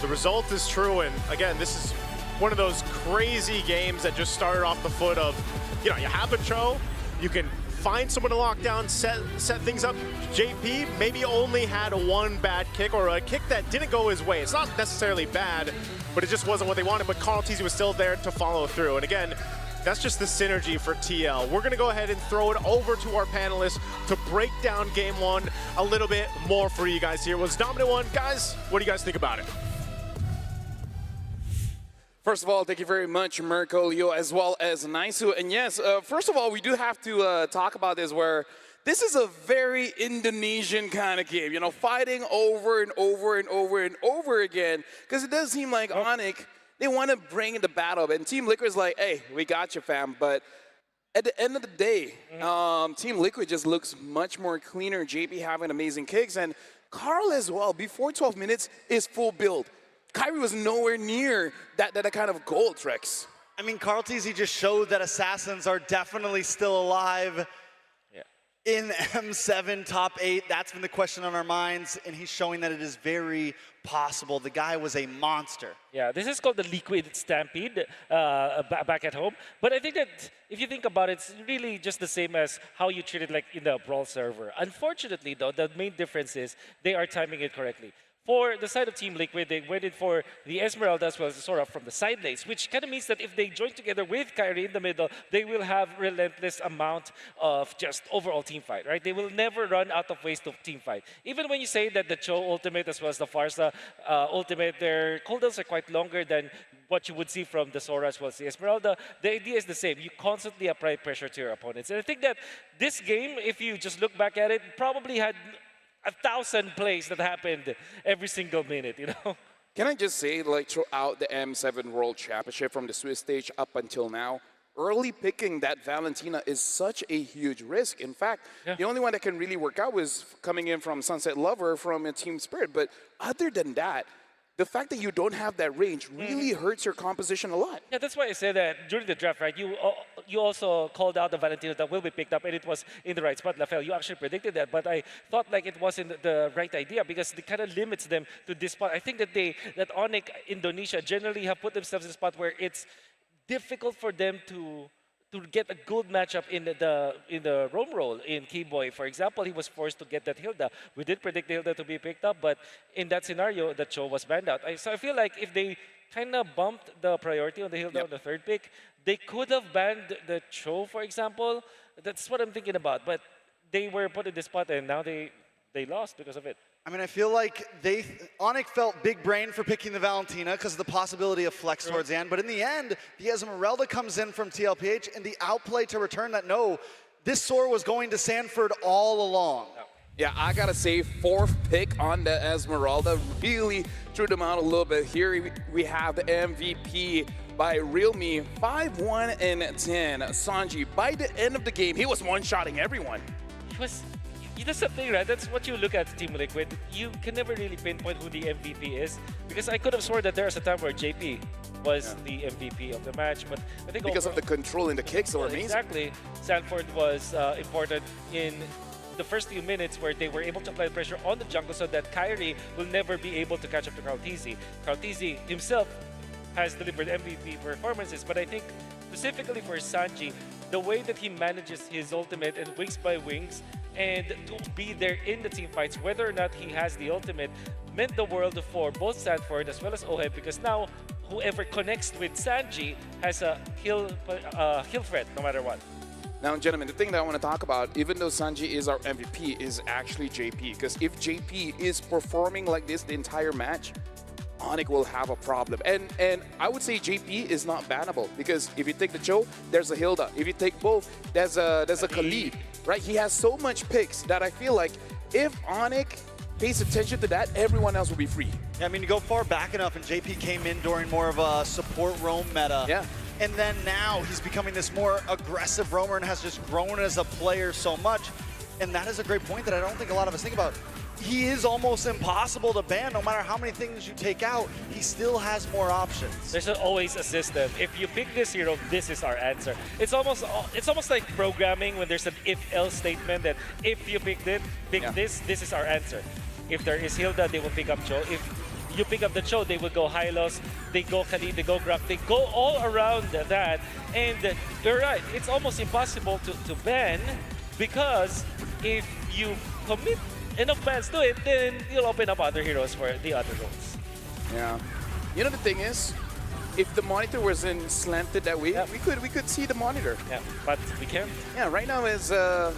The result is true, and again, this is one of those crazy games that just started off the foot of, you know, you have a Cho, you can find someone to lock down, set things up. JP maybe only had 1 bad kick, or a kick that didn't go his way. It's not necessarily bad, but it just wasn't what they wanted, but Carl Teasy was still there to follow through. And again, that's just the synergy for TL. We're gonna go ahead and throw it over to our panelists to break down game 1 a little bit more for you guys here. It was dominant 1. Guys, what do you guys think about it?
First of all, thank you very much, Mirko, Leo, as well as Naisu. And yes, first of all, we do have to talk about this, where this is a very Indonesian kind of game, you know, fighting over and over and over and over again, because it does seem like Onyx, They want to bring the battle, and Team Liquid is like, hey, we got you, fam. But at the end of the day, Team Liquid just looks much more cleaner. JP having amazing kicks, and Carl as well, before 12 minutes, is full build. Kyrie was nowhere near that kind of goal, Trex.
I mean, Carl Teasy just showed that Assassins are definitely still alive. In M7 top 8, that's been the question on our minds, and he's showing that it is very possible. The guy was a monster.
Yeah, this is called the Liquid Stampede back at home. But I think that if you think about it, it's really just the same as how you treat it like in the Brawl server. Unfortunately, though, the main difference is they are timing it correctly. For the side of Team Liquid, they waited for the Esmeralda as well as the Sora from the side lanes, which kind of means that if they join together with Kyrie in the middle, they will have relentless amount of just overall team fight, right? They will never run out of ways to team fight. Even when you say that the Cho ultimate as well as the Farsa ultimate, their cooldowns are quite longer than what you would see from the Sora as well as the Esmeralda, the idea is the same. You constantly apply pressure to your opponents. And I think that this game, if you just look back at it, probably had 1,000 plays that happened every single minute, you know?
Can I just say, like, throughout the M7 World Championship from the Swiss stage up until now, early picking that Valentina is such a huge risk. In fact, the only one that can really work out was coming in from Sunset Lover from a Team Spirit. But other than that, the fact that you don't have that range really hurts your composition a lot.
Yeah, that's why I said that during the draft, right? You also called out the Valentino that will be picked up, and it was in the right spot. Lafel, you actually predicted that, but I thought like it wasn't the right idea because it kind of limits them to this spot. I think that Onyx Indonesia generally have put themselves in a spot where it's difficult for them to get a good matchup in the roam role. In Keyboy, for example, he was forced to get that Hilda. We did predict the Hilda to be picked up, but in that scenario, the Cho was banned out. So I feel like if they kind of bumped the priority on the Hilda on the third pick, they could have banned the Cho, for example. That's what I'm thinking about. But they were put in this spot, and now they lost because of it.
I mean, I feel like Onyx felt big brain for picking the Valentina because of the possibility of flex towards the end. But in the end, the Esmeralda comes in from TLPH, and the outplay to return that no, this Sora was going to Sanford all along.
Yeah, I gotta say, fourth pick on the Esmeralda really threw them out a little bit. Here we have the MVP by Realme, 5-1 and 10. Sanji, by the end of the game, he was one-shotting everyone.
That's the thing, right? That's what you look at Team Liquid. You can never really pinpoint who the MVP is because I could have sworn that there was a time where JP was the MVP of the match, but I think
because of the control and the kicks, they were amazing.
Exactly. Sanford was important in the first few minutes where they were able to apply pressure on the jungle so that Kyrie will never be able to catch up to Carl Teasy. Carl Teasy himself has delivered MVP performances, but I think specifically for Sanji, the way that he manages his ultimate and wings by wings and to be there in the team fights, whether or not he has the ultimate, meant the world for both Sanford as well as Oheb, because now whoever connects with Sanji has a kill threat no matter what.
Now, gentlemen, the thing that I want to talk about, even though Sanji is our MVP, is actually JP. Because if JP is performing like this the entire match, Onyx will have a problem. And I would say JP is not bannable because if you take the Cho, there's a Hilda. If you take both, there's a Khalid, right? He has so much picks that I feel like if Onyx pays attention to that, everyone else will be free.
Yeah, I mean, you go far back enough and JP came in during more of a support roam meta.
Yeah.
And then now he's becoming this more aggressive roamer and has just grown as a player so much. And that is a great point that I don't think a lot of us think about. He is almost impossible to ban. No matter how many things you take out, he still has more options.
There's always a system. If you pick this hero, this is our answer. It's almost like programming when there's an if-else statement that if you pick this is our answer. If there is Hilda, they will pick up Cho. If you pick up the Cho, they will go Hylos, they go Khalid, they go Grok, they go all around that. And you're right, it's almost impossible to ban because if you commit enough bans to it, then you'll open up other heroes for the other roles.
Yeah. You know, the thing is, if the monitor wasn't slanted that way, we could see the monitor.
Yeah, but we can't.
Yeah, right now is a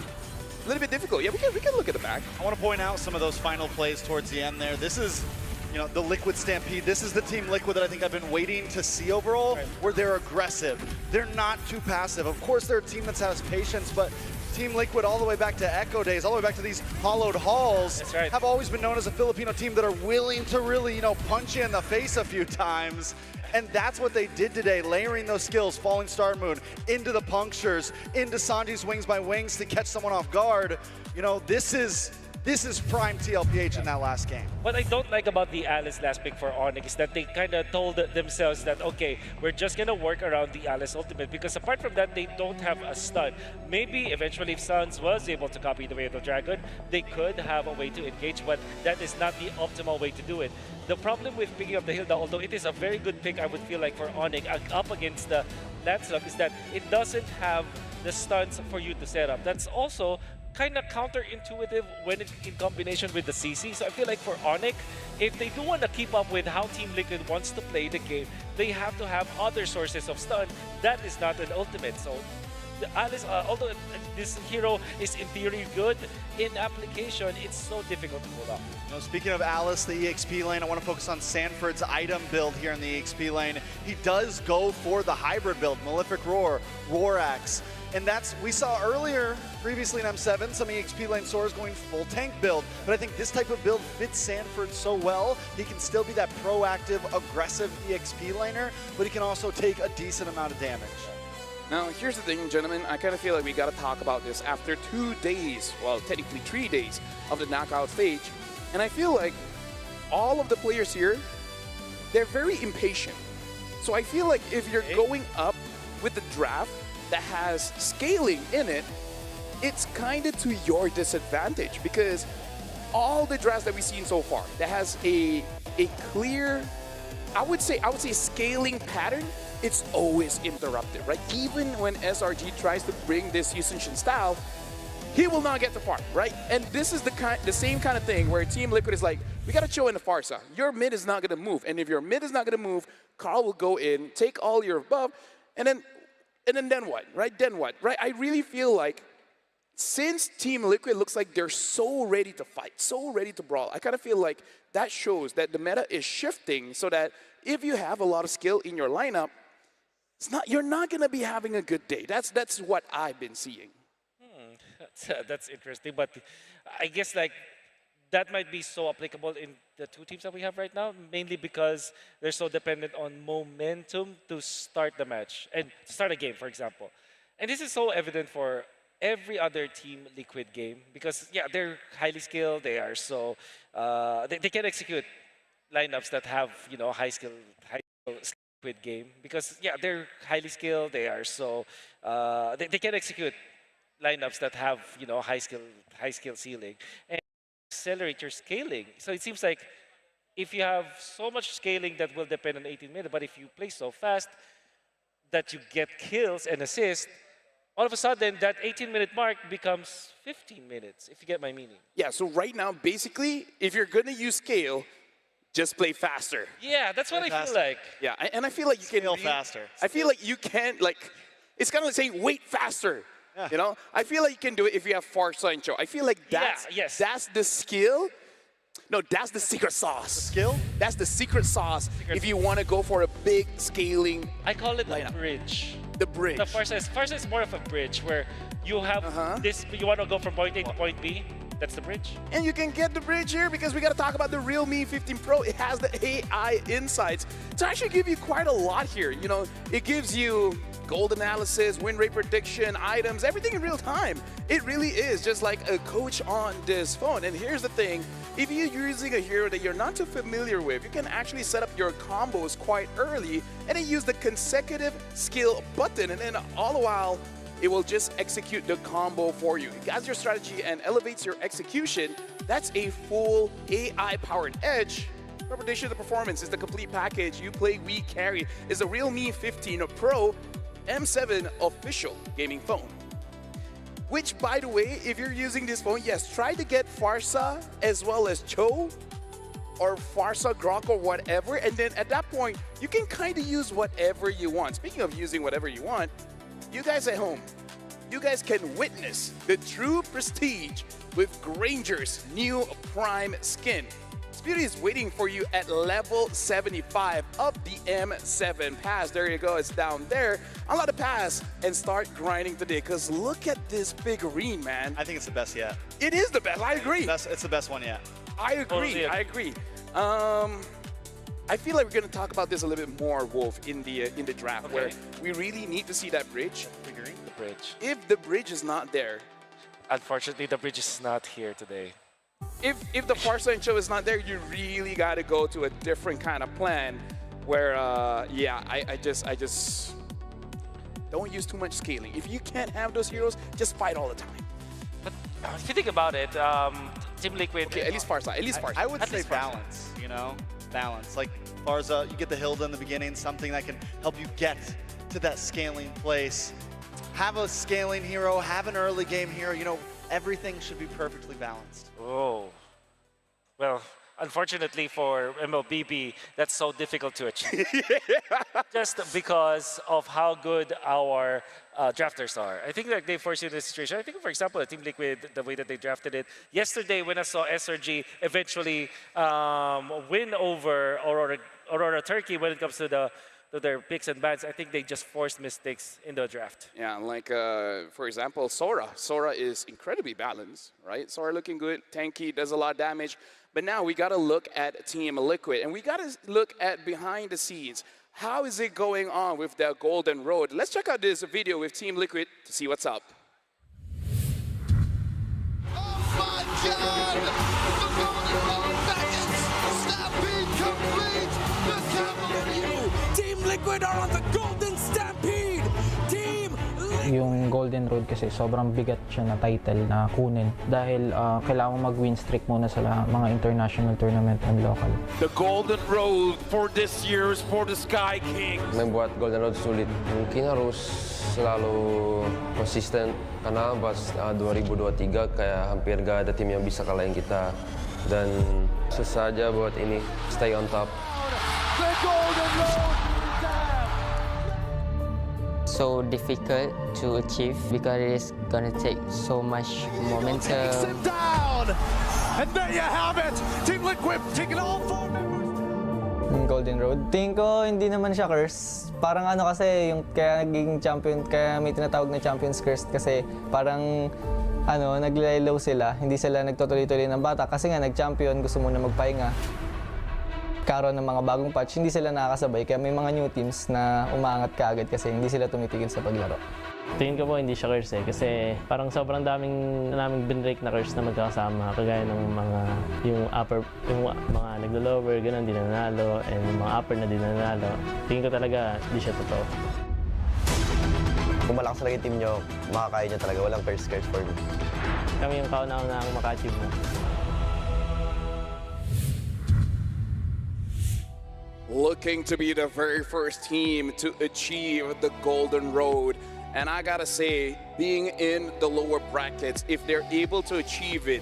little bit difficult. Yeah, we can look at the back.
I want to point out some of those final plays towards the end there. This is, you know, the Liquid Stampede. This is the Team Liquid that I think I've been waiting to see overall, where they're aggressive. They're not too passive. Of course, they're a team that has patience, but Team Liquid all the way back to Echo days, all the way back to these hollowed halls,
That's right.
have always been known as a Filipino team that are willing to really, punch you in the face a few times. And that's what they did today, layering those skills, Falling Star Moon, into the punctures, into Sanji's Wings by Wings to catch someone off guard. This is prime TLPH in that last game.
What I don't like about the Alice last pick for Onyx is that they kind of told themselves that, okay, we're just going to work around the Alice ultimate, because apart from that, they don't have a stun. Maybe eventually if Suns was able to copy the way of the Dragon, they could have a way to engage, but that is not the optimal way to do it. The problem with picking up the Hilda, although it is a very good pick, I would feel like for Onyx up against the Lancelot, is that it doesn't have the stuns for you to set up. That's also kind of counterintuitive when in combination with the CC. So I feel like for Onyx, if they do want to keep up with how Team Liquid wants to play the game, they have to have other sources of stun. That is not an ultimate. So the Alice, although this hero is in theory good, in application, it's so difficult to pull off.
Speaking of Alice, the EXP lane, I want to focus on Sanford's item build here in the EXP lane. He does go for the hybrid build, Malefic Roar, Roar Axe. And we saw earlier, previously in M7, some EXP lane Sora's going full tank build. But I think this type of build fits Sanford so well. He can still be that proactive, aggressive EXP laner, but he can also take a decent amount of damage.
Now, here's the thing, gentlemen. I kind of feel like we got to talk about this after 2 days, well, technically 3 days of the knockout stage. And I feel like all of the players here, they're very impatient. So I feel like if you're going up with the draft that has scaling in it, it's kind of to your disadvantage, because all the drafts that we've seen so far that has a clear, I would say scaling pattern, it's always interrupted, right? Even when SRG tries to bring this Yusenshin style, he will not get the farm, right? And this is the same kind of thing where Team Liquid is like, we got to chill in the Farsa. Your mid is not going to move. And if your mid is not going to move, Carl will go in, take all your buff, and then what, right? Then what, right? I really feel like since Team Liquid looks like they're so ready to fight, so ready to brawl, I kind of feel like that shows that the meta is shifting so that if you have a lot of skill in your lineup, you're not going to be having a good day. That's what I've been seeing.
That's interesting, but I guess like that might be so applicable in the two teams that we have right now, mainly because they're so dependent on momentum to start the match and start a game, for example. And this is so evident for every other Team Liquid game because, yeah, they're highly skilled. They are so they can execute lineups that have high skill Liquid game because, yeah, they're highly skilled. They are so they can execute lineups that have high skill ceiling and accelerate your scaling. So it seems like if you have so much scaling that will depend on 18 minutes, but if you play so fast that you get kills and assists, all of a sudden that 18-minute mark becomes 15 minutes, if you get my meaning.
Yeah, so right now, basically, if you're going to use scale, just play faster.
Yeah, that's what I feel like.
Yeah, and I feel like you can
scale faster.
I feel like you can't, it's kind of like saying wait faster. Yeah. I feel like you can do it if you have Farsa and Cho. I feel like that's the skill. No, that's the secret sauce. The
skill?
That's the secret sauce if you want to go for a big scaling
I call it the bridge.
The bridge.
The Farsa is more of a bridge where you have this, you want to go from point A to point B. That's the bridge.
And you can get the bridge here because we got to talk about the Realme 15 Pro. It has the AI insights to actually give you quite a lot here. It gives you gold analysis, win rate prediction, items, everything in real time. It really is just like a coach on this phone. And here's the thing, if you're using a hero that you're not too familiar with, you can actually set up your combos quite early and then use the consecutive skill button. And then all the while, it will just execute the combo for you. It guides your strategy and elevates your execution. That's a full AI-powered edge. Reputation of the performance is the complete package. You play, we carry. Is the Realme 15 Pro M7 official gaming phone. Which, by the way, if you're using this phone, yes, try to get Farsa as well as Cho or Farsa, Grok, or whatever. And then at that point, you can kind of use whatever you want. Speaking of using whatever you want, you guys at home, you guys can witness the true prestige with Granger's new Prime skin. Spirit is waiting for you at level 75 of the M7 pass. There you go, it's down there. Unlock the pass and start grinding today, because look at this figurine, man.
I think it's the best yet.
It is the best, I agree.
It's the best one yet.
I agree, I agree. I feel like we're going to talk about this a little bit more, Wolf, in the draft, where we really need to see that bridge.
Figuring the bridge.
If the bridge is not there,
unfortunately, the bridge is not here today.
If the Farsight show is not there, you really got to go to a different kind of plan where, yeah, I just don't use too much scaling. If you can't have those heroes, just fight all the time.
But if you think about it, Team Liquid...
Okay, at least Farsight,
I would say balance, you know? Balance. Like Farza, you get the Hilda in the beginning, something that can help you get to that scaling place. Have a scaling hero, have an early game hero, you know, everything should be perfectly balanced.
Oh. Well, unfortunately for MLBB, that's so difficult to achieve. Just because of how good our drafters are. I think that they force you in this situation. I think, for example, Team Liquid, the way that they drafted it. Yesterday, when I saw SRG eventually win over Aurora Turkey when it comes to their picks and bans, I think they just forced mistakes in the draft.
Yeah, like, for example, Sora. Sora is incredibly balanced, right? Sora looking good, tanky, does a lot of damage. But now we got to look at Team Liquid, and we got to look at behind the scenes. How is it going on with the Golden Road? Let's check out this video with Team Liquid to see what's up.
Oh my God! The Golden Road package! Stampede complete! The cavalry!
Team Liquid are on the Golden Stampede! Team
Yung Golden Road kasi sobrang bigat siya na title na kunin dahil kailangan mag-win streak muna sa mga international tournament and local.
The Golden Road for this year's for the Sky King.
Membuat Golden Road sulit. Mungkin harus selalu konsisten karena pas 2023 kayak hampir gak ada tim yang bisa kalahin kita dan susah aja buat ini stay on top.
The Golden Road!
So difficult to achieve because it is gonna take so much momentum.
Takes him down! And there you have it! Team Liquid taking all 4 members!
Golden Road. Tingin ko hindi naman siya curse. Parang ano kasi yung kaya naging champion, kaya may tinatawag na Champions Curse kasi parang ano, naglaylaw sila. Hindi sila nagtutuloy-tuloy ng bata kasi nga nag-champion, gusto muna magpahinga. Karoon ng mga bagong patch, hindi sila nakakasabay. Kaya may mga new teams na umaangat kaagad kasi hindi sila tumitigil sa paglaro.
Tingin ko po hindi siya curse kasi parang sobrang naming binrake na curse na magkakasama. Kagaya ng yung mga naglo-lower, ganun, di nanalo, and yung mga upper na di nanalo. Tingin ko talaga hindi siya totoo.
Kung malakas talaga yung team nyo, makakaya nyo talaga. Walang curse for me.
Kami yung kauna-unahang maka-achieve mo.
Looking to be the very first team to achieve the Golden Road. And I gotta say, being in the lower brackets, if they're able to achieve it,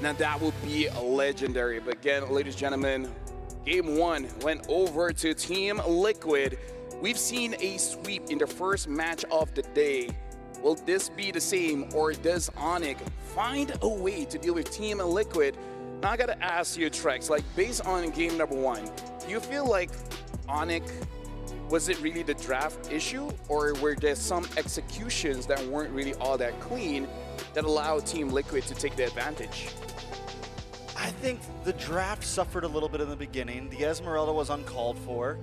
now that would be legendary. But again, ladies and gentlemen, Game 1 went over to Team Liquid. We've seen a sweep in the first match of the day. Will this be the same, or does Onyx find a way to deal with Team Liquid? Now I gotta ask you, Trex, like based on game number 1, do you feel like Onyx, was it really the draft issue, or were there some executions that weren't really all that clean that allowed Team Liquid to take the advantage?
I think the draft suffered a little bit in the beginning. The Esmeralda was uncalled for.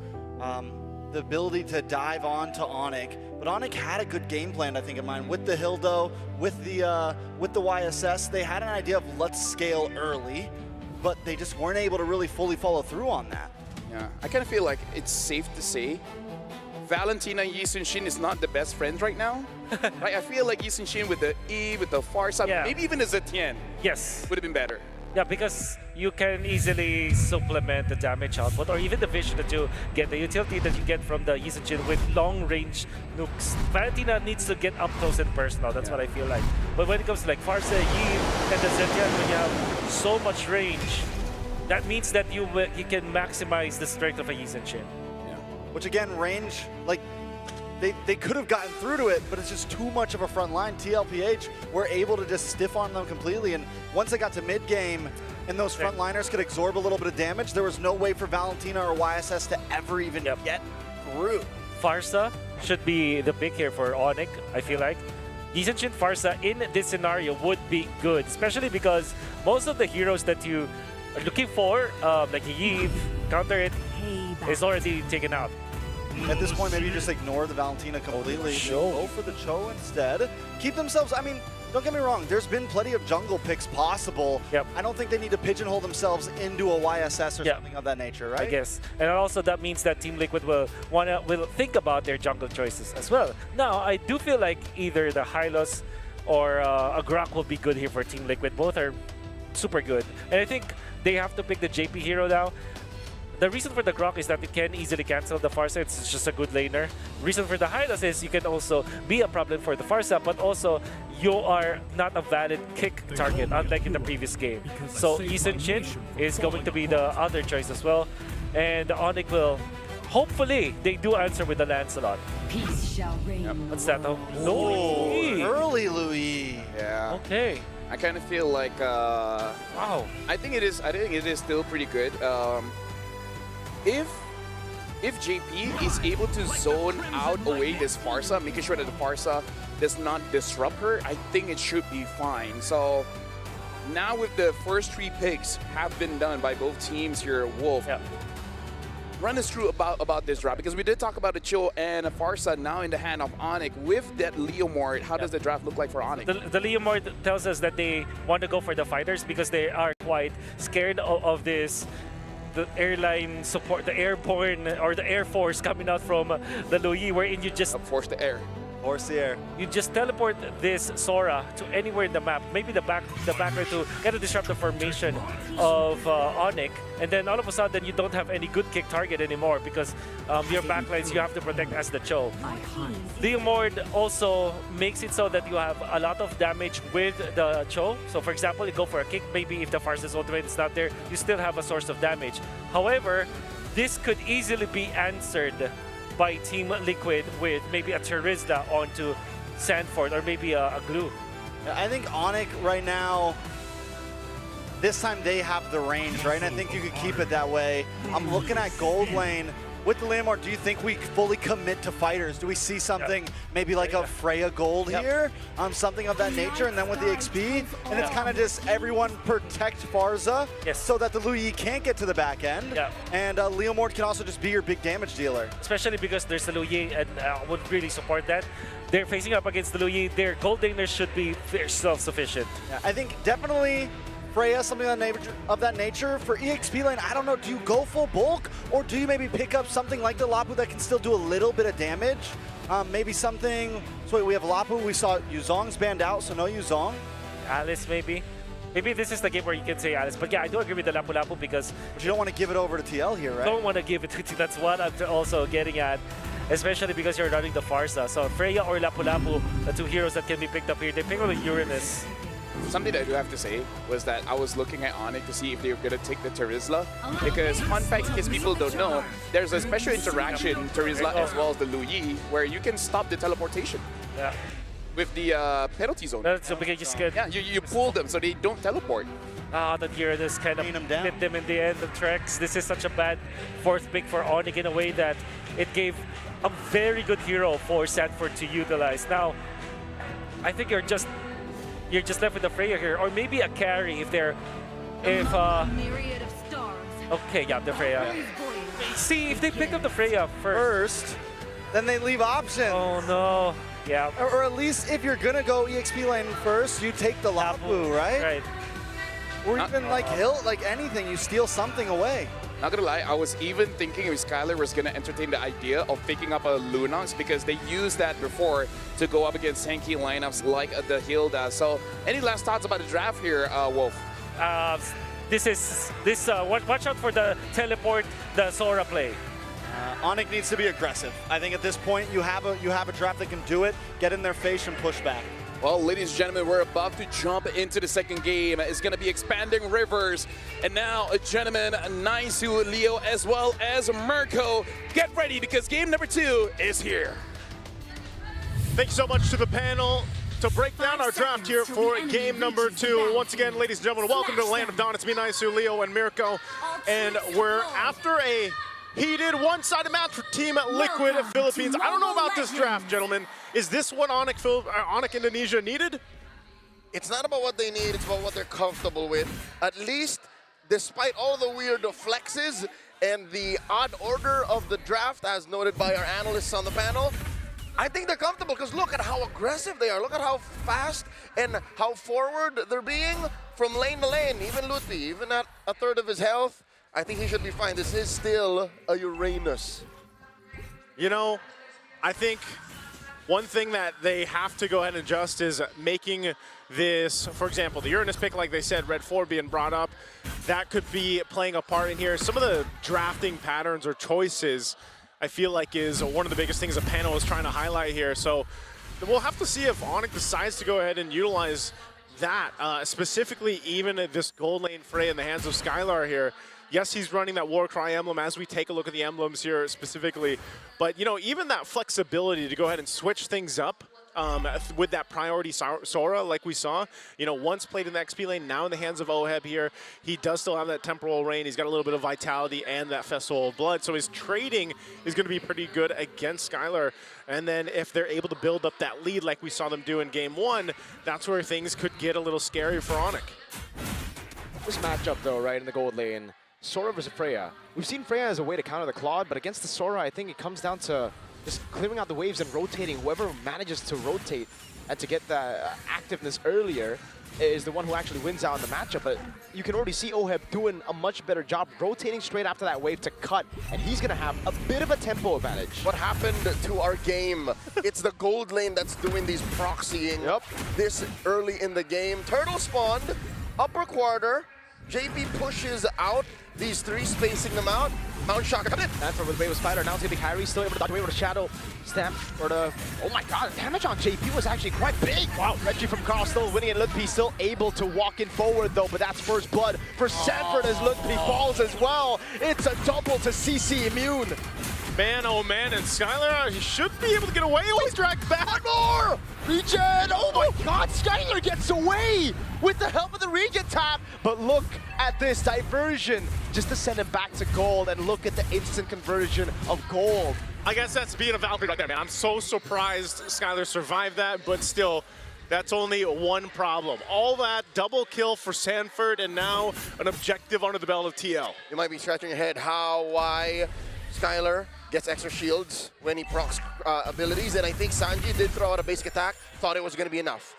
The ability to dive on to Onyx, but Onyx had a good game plan, I think, in mind. With the Hildo, with the YSS, they had an idea of let's scale early, but they just weren't able to really fully follow through on that.
Yeah, I kind of feel like it's safe to say Valentina and Yi Sun-shin is not the best friends right now. Right? I feel like Yi Sun-shin with the E, with the far side, maybe even a Zetian.
Yes.
Would have been better.
Yeah, because you can easily supplement the damage output or even the vision that you get, the utility that you get from the Yi Sun-shin with long-range nukes. Valentina needs to get up close and personal, that's what I feel like. But when it comes to like Farsa, Yi, and the Zetian, when you have so much range, that means that you can maximize the strength of a Yi Sun-shin.
Which again, range, like, they could have gotten through to it, but it's just too much of a front line. TLPH were able to just stiff on them completely, and once they got to mid-game and those front liners could absorb a little bit of damage, there was no way for Valentina or YSS to ever even get through.
Farsa should be the pick here for Onyx, I feel like. Decent Farsa in this scenario would be good, especially because most of the heroes that you are looking for, like Yves, counter it, is already taken out.
At this point, maybe you just ignore the Valentina completely. Go for the Cho instead. Keep themselves, I mean, don't get me wrong, there's been plenty of jungle picks possible. I don't think they need to pigeonhole themselves into a YSS or something of that nature, right?
I guess. And also that means that Team Liquid will think about their jungle choices as well. Now, I do feel like either the Hylos or a Grok will be good here for Team Liquid. Both are super good. And I think they have to pick the JP hero now. The reason for the Grok is that it can easily cancel the Farsa. It's just a good laner. Reason for the Hylos is you can also be a problem for the Farsa, but also you are not a valid kick target, unlike in the previous game. So Eason Shin is going to be the other choice as well. And the Onyx will, hopefully, they do answer with the Lancelot.
Peace shall reign.
What's that? Oh,
Louis. Early Louis.
Yeah.
Okay.
I kind of feel like
wow.
I think it is still pretty good. If JP is able to zone out away this Farsa, making sure that the Farsa does not disrupt her, I think it should be fine. So now with the first 3 picks have been done by both teams here, Wolf, run us through about this draft, because we did talk about the Cho and a Farsa now in the hand of Onyx. With that Leomord, how does the draft look like for Onyx?
The Leomord tells us that they want to go for the fighters because they are quite scared of this, the airline support, the airborne or the air force coming out from the Louis, wherein you just
force the air.
Force the air.
You just teleport this Sora to anywhere in the map, maybe the backer to kind of disrupt the formation of Onyx, and then all of a sudden you don't have any good kick target anymore because your backlines you have to protect as the Cho. Leomord also makes it so that you have a lot of damage with the Cho. So for example, you go for a kick, maybe if the Farsa's ultimate is not there, you still have a source of damage. However, this could easily be answered by Team Liquid with maybe a Charizda onto Sandford or maybe a Glue.
I think Onyx right now, this time they have the range, right? And I think you could keep it that way. I'm looking at gold lane. With the Leomord, do you think we fully commit to fighters? Do we see something maybe like a Freya Gold here? Something of that nature, and then with the XP, and it's kind of just everyone protect Farsa so that the Louis can't get to the back end. And Leomord can also just be your big damage dealer.
Especially because there's the Louis and would really support that. They're facing up against the Louis. Their gold laners should be self-sufficient.
I think definitely Freya, something of that nature. For EXP lane, I don't know, do you go full bulk, or do you maybe pick up something like the Lapu that can still do a little bit of damage? Maybe something, so wait, we have Lapu, we saw Yuzong's banned out, so no Yuzong.
Alice maybe. Maybe this is the game where you can say Alice, but yeah, I do agree with the Lapu Lapu because...
But you don't want to give it over to TL here, right?
Don't want to give it to TL, that's what I'm also getting at. Especially because you're running the Farsa. So Freya or Lapu Lapu, the 2 heroes that can be picked up here, they pick up with Uranus.
Something that I do have to say was that I was looking at Onyx to see if they were going to take the Charizla, because fun fact, in case people don't know, there's a special interaction Charizla as well as the Louis where you can stop the teleportation. With the penalty zone.
So because you just get...
Yeah, you pull them so they don't teleport.
That Uranus kind of hit them in the end of Trex. This is such a bad 4th pick for Onyx in a way that it gave a very good hero for Sanford to utilize. Now, I think you're just left with the Freya here, or maybe a carry if they're...
Myriad of stars.
Okay, yeah, the Freya. See, if they pick up the Freya first,
then they leave options.
Oh no. Yeah.
Or at least if you're gonna go EXP lane first, you take the Lapu, right?
Right.
Or even like Hilt, like anything, you steal something away.
Not gonna lie, I was even thinking if Skylar was gonna entertain the idea of picking up a Lunox, because they used that before to go up against tanky lineups like the Hilda. So, any last thoughts about the draft here, Wolf?
Watch out for the teleport, the Sora play.
Onyx needs to be aggressive. I think at this point you have a draft that can do it, get in their face and push back.
Well, ladies and gentlemen, we're about to jump into the second game. It's going to be Expanding Rivers. And now, gentlemen, Naisu, Leo, as well as Mirko, get ready because game number 2 is here.
Thank you so much to the panel to break down our draft here for game number 2. Once again, ladies and gentlemen, welcome to the land of Dawn. It's me, Naisu, Leo, and Mirko. And we're after a heated one-sided match for Team Liquid Philippines. I don't know about this draft, gentlemen. Is this what Onyx Indonesia needed?
It's not about what they need, it's about what they're comfortable with. At least, despite all the weird flexes and the odd order of the draft, as noted by our analysts on the panel, I think they're comfortable because look at how aggressive they are. Look at how fast and how forward they're being from lane to lane. Even Lutfi, even at a third of his health, I think he should be fine. This is still a Uranus.
You know, I think one thing that they have to go ahead and adjust is making this, for example, the Uranus pick, like they said, Red 4 being brought up, that could be playing a part in here. Some of the drafting patterns or choices I feel like is one of the biggest things the panel is trying to highlight here. So we'll have to see if Onyx decides to go ahead and utilize that, specifically even this gold lane fray in the hands of Skylar here. Yes, he's running that Warcry emblem as we take a look at the emblems here specifically. But, you know, even that flexibility to go ahead and switch things up with that priority Sora, like we saw, you know, once played in the XP lane, now in the hands of Oheb here, he does still have that temporal reign. He's got a little bit of vitality and that Festival of Blood, so his trading is going to be pretty good against Skylar. And then if they're able to build up that lead like we saw them do in game 1, that's where things could get a little scary for Onyx.
This matchup, though, right in the gold lane, Sora versus Freya. We've seen Freya as a way to counter the Claude, but against the Sora, I think it comes down to just clearing out the waves and rotating. Whoever manages to rotate and to get the activeness earlier is the one who actually wins out in the matchup. But you can already see Oheb doing a much better job rotating straight after that wave to cut, and he's going to have a bit of a tempo advantage.
What happened to our game? It's the gold lane that's doing these proxying this early in the game. Turtle spawned, upper quarter. JP pushes out these 3, spacing them out. Mount Shaka coming in.
And for with Wave of Spider, now it's going to be Kyrie still able to dodge away with a Shadow Stamp or the... Oh my god, damage on JP was actually quite big. Wow, Reggie from Carl still winning, and Lutfi still able to walk in forward though, but that's first blood for Sanford as Lutfi falls as well. It's a double to CC immune.
Man, oh man, and Skylar, he should be able to get away. Oh, he's dragged back.
One more! Regen! Oh my god, Skylar gets away with the help of the regen tap. But look at this diversion just to send him back to gold, and look at the instant conversion of gold.
I guess that's being a Valkyrie right there, man. I'm so surprised Skylar survived that, but still, that's only one problem. All that double kill for Sanford, and now an objective under the belt of TL.
You might be scratching your head why Skylar gets extra shields when he procs abilities, and I think Sanji did throw out a basic attack, thought it was going to be enough.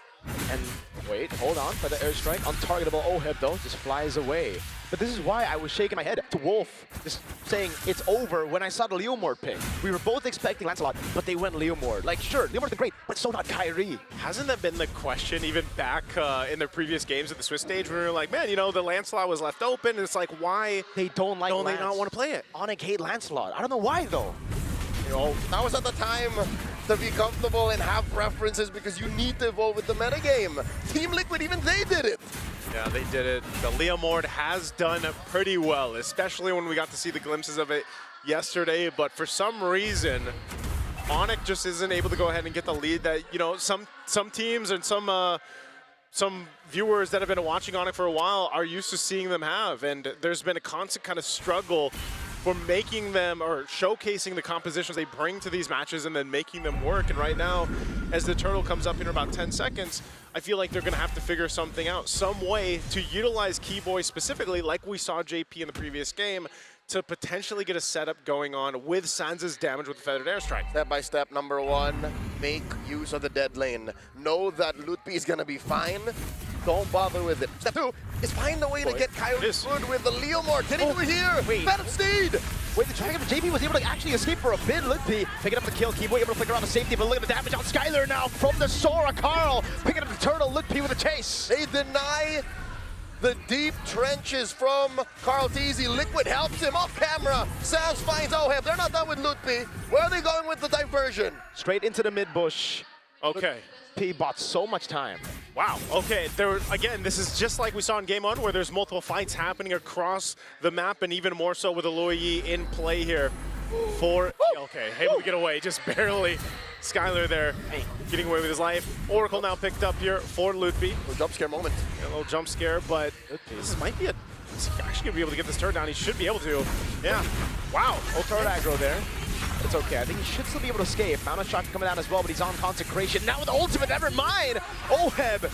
And wait, hold on for the airstrike. Untargetable Oheb though, just flies away. But this is why I was shaking my head to Wolf, just saying it's over when I saw the Leomord pick. We were both expecting Lancelot, but they went Leomord. Like, sure, Leomord's been great, but so not Kyrie.
Hasn't that been the question even back in their previous games at the Swiss stage where we were like, man, you know, the Lancelot was left open, and it's like, why
they don't like
they not want to play it?
Onyx hate Lancelot. I don't know why though.
You know, that was at the time to be comfortable and have preferences because you need to evolve with the metagame. Team Liquid, even they did it.
Yeah, they did it. The Leomord has done pretty well, especially when we got to see the glimpses of it yesterday. But for some reason, Onyx just isn't able to go ahead and get the lead that, you know, some teams and some viewers that have been watching Onyx for a while are used to seeing them have. And there's been a constant kind of struggle for making them or showcasing the compositions they bring to these matches and then making them work. And right now, as the turtle comes up in about 10 seconds, I feel like they're going to have to figure something out, some way to utilize Keyboy specifically, like we saw JP in the previous game, to potentially get a setup going on with Sansa's damage with the Feathered Airstrike.
Step by step, number 1, make use of the dead lane. Know that Lutfi is going to be fine. Don't bother with it. Step 2 is find a way to get Kyrie good with the Leomord. Getting over here.
Wait.
Phantom Steed.
Wait, the Dragon JP was able to actually escape for a bit. Lutfi picking up the kill. Keyboy able to flicker around the safety, but look at the damage on Skylar now from the Sora. Carl picking up the turtle. Lutfi with a chase.
They deny the deep trenches from Carl Teasy. Liquid helps him off camera. Savs finds Oheb. They're not done with Lutfi. Where are they going with the diversion?
Straight into the mid bush.
Okay.
P bought so much time.
Wow, okay, again, this is just like we saw in Game 1 where there's multiple fights happening across the map, and even more so with Aloyi in play here. Okay, able to get away, just barely. Skylar there, getting away with his life. Oracle now picked up here for Ludwig.
A jump scare moment.
A little jump scare, but this might be he's actually going to be able to get this turn down. He should be able to. Yeah. Wow.
Third aggro there. It's okay. I think he should still be able to escape. Mountain shot coming down as well, but he's on Consecration. Now with the ultimate, never mind. Oheb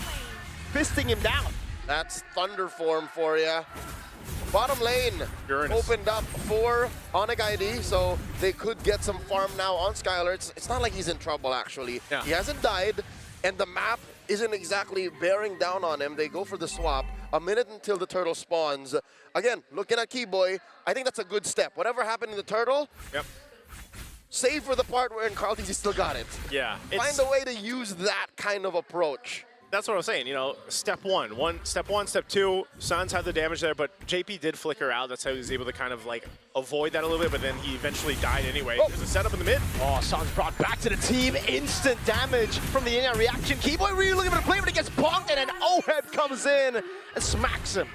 fisting him down.
That's Thunder form for you. Bottom lane opened up for Onic ID, so they could get some farm now on Skylar. It's not like he's in trouble, actually.
Yeah.
He hasn't died, and the map isn't exactly bearing down on him. They go for the swap. A minute until the turtle spawns. Again, looking at Keyboy, I think that's a good step. Whatever happened in the turtle, save for the part where Carl TZ still got it.
Yeah.
Find a way to use that kind of approach.
That's what I was saying, you know, step one, step two, Sans had the damage there, but JP did flicker out. That's how he was able to kind of like avoid that a little bit, but then he eventually died anyway. There's a setup in the mid.
Oh, Sans brought back to the team. Instant damage from the in-air reaction. Keyboy really looking for the play, but he gets bonked, and then Oheb comes in and smacks him.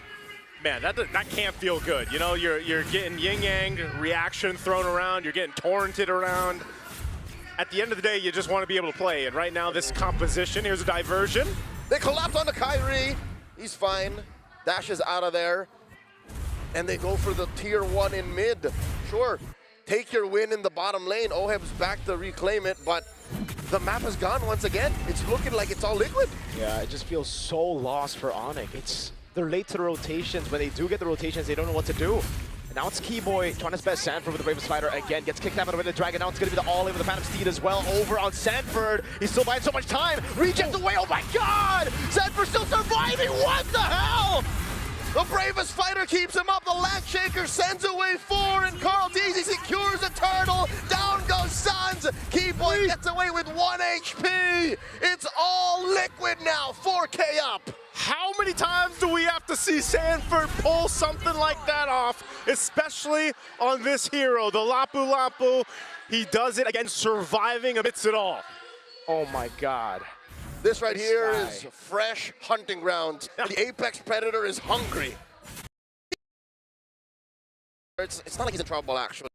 Man, that can't feel good. You know, you're getting yin-yang reaction thrown around, you're getting torrented around. At the end of the day, you just want to be able to play. And right now, this composition, here's a diversion.
They collapse onto Kyrie. He's fine. Dashes out of there. And they go for the tier 1 in mid. Sure, take your win in the bottom lane. Oheb's back to reclaim it, but the map is gone once again. It's looking like it's all Liquid.
Yeah, it just feels so lost for Onic. They're late to the rotations. When they do get the rotations, they don't know what to do. And now it's Keyboy trying his best. Sanford with the Bravest Fighter again. Gets kicked out of the Dragon. Now it's going to be the all-in with the Phantom Steed as well. Over on Sanford. He's still buying so much time. Reject away. Oh my god! Sanford still surviving. What the hell?
The Bravest Fighter keeps him up. The Landshaker sends away 4, and Carl TZ secures the turtle. Down goes Sans. Keyboy gets away with 1 HP. It's all Liquid now. 4K up.
How many times do we have to see Sanford pull something like that off, especially on this hero, the Lapu Lapu? He does it again, surviving amidst it all.
Oh my god.
This right here is fresh hunting ground. The apex predator is hungry. It's not like he's in trouble, actually.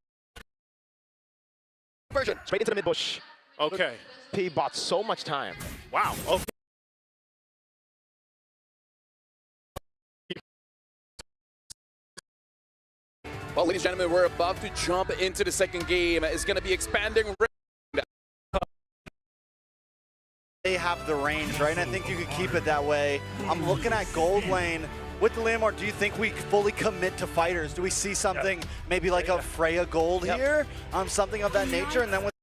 Version. Straight into the mid bush.
Okay.
P bought so much time.
Wow. Okay.
Well, ladies and gentlemen, we're about to jump into the second game. It's going to be expanding.
They have the range, right? And I think you could keep it that way. I'm looking at gold lane. With the Landmark, do you think we fully commit to fighters? Do we see something maybe like a Freya Gold here? Something of that nature? And then with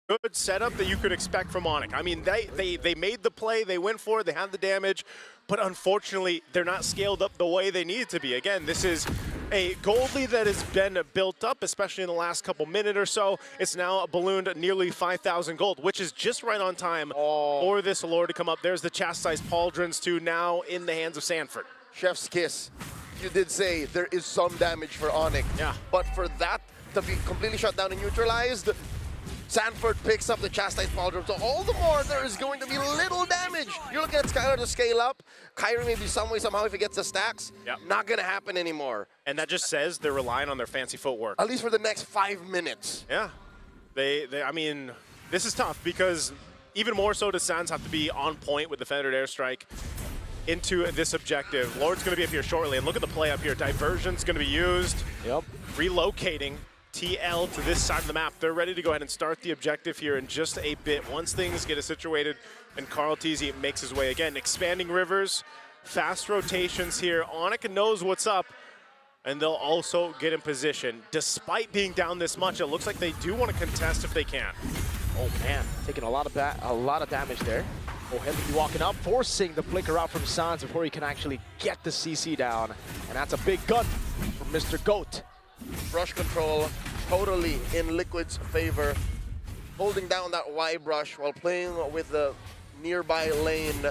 good setup that you could expect from Onic. I mean, they made the play, they went for it, they had the damage, but unfortunately, they're not scaled up the way they need to be. Again, this is a gold lead that has been built up, especially in the last couple minutes or so. It's now ballooned nearly 5,000 gold, which is just right on time for this lore to come up. There's the chastised pauldrons too, now in the hands of Sanford.
Chef's kiss. You did say there is some damage for Onic.
Yeah.
But for that to be completely shut down and neutralized, Sanford picks up the chastised pauldron. So all the more there is going to be little damage. You're looking at Skylar to scale up. Kyrie maybe some way, somehow, if he gets the stacks, not going to happen anymore.
And that just says they're relying on their fancy footwork.
At least for the next 5 minutes.
Yeah. I mean, this is tough because even more so does Sans have to be on point with the Fendered Airstrike into this objective. Lord's going to be up here shortly, and look at the play up here. Diversion's going to be used.
Yep.
Relocating TL to this side of the map. They're ready to go ahead and start the objective here in just a bit. Once things get situated and Carl TZ makes his way again. Expanding rivers, fast rotations here. Onic knows what's up, and they'll also get in position. Despite being down this much, it looks like they do want to contest if they can.
Oh man, taking a lot of damage there. Oh, heavily walking up, forcing the flicker out from Sans before he can actually get the CC down. And that's a big gun from Mr. Goat.
Brush control totally in Liquid's favor. Holding down that Y brush while playing with the nearby lane.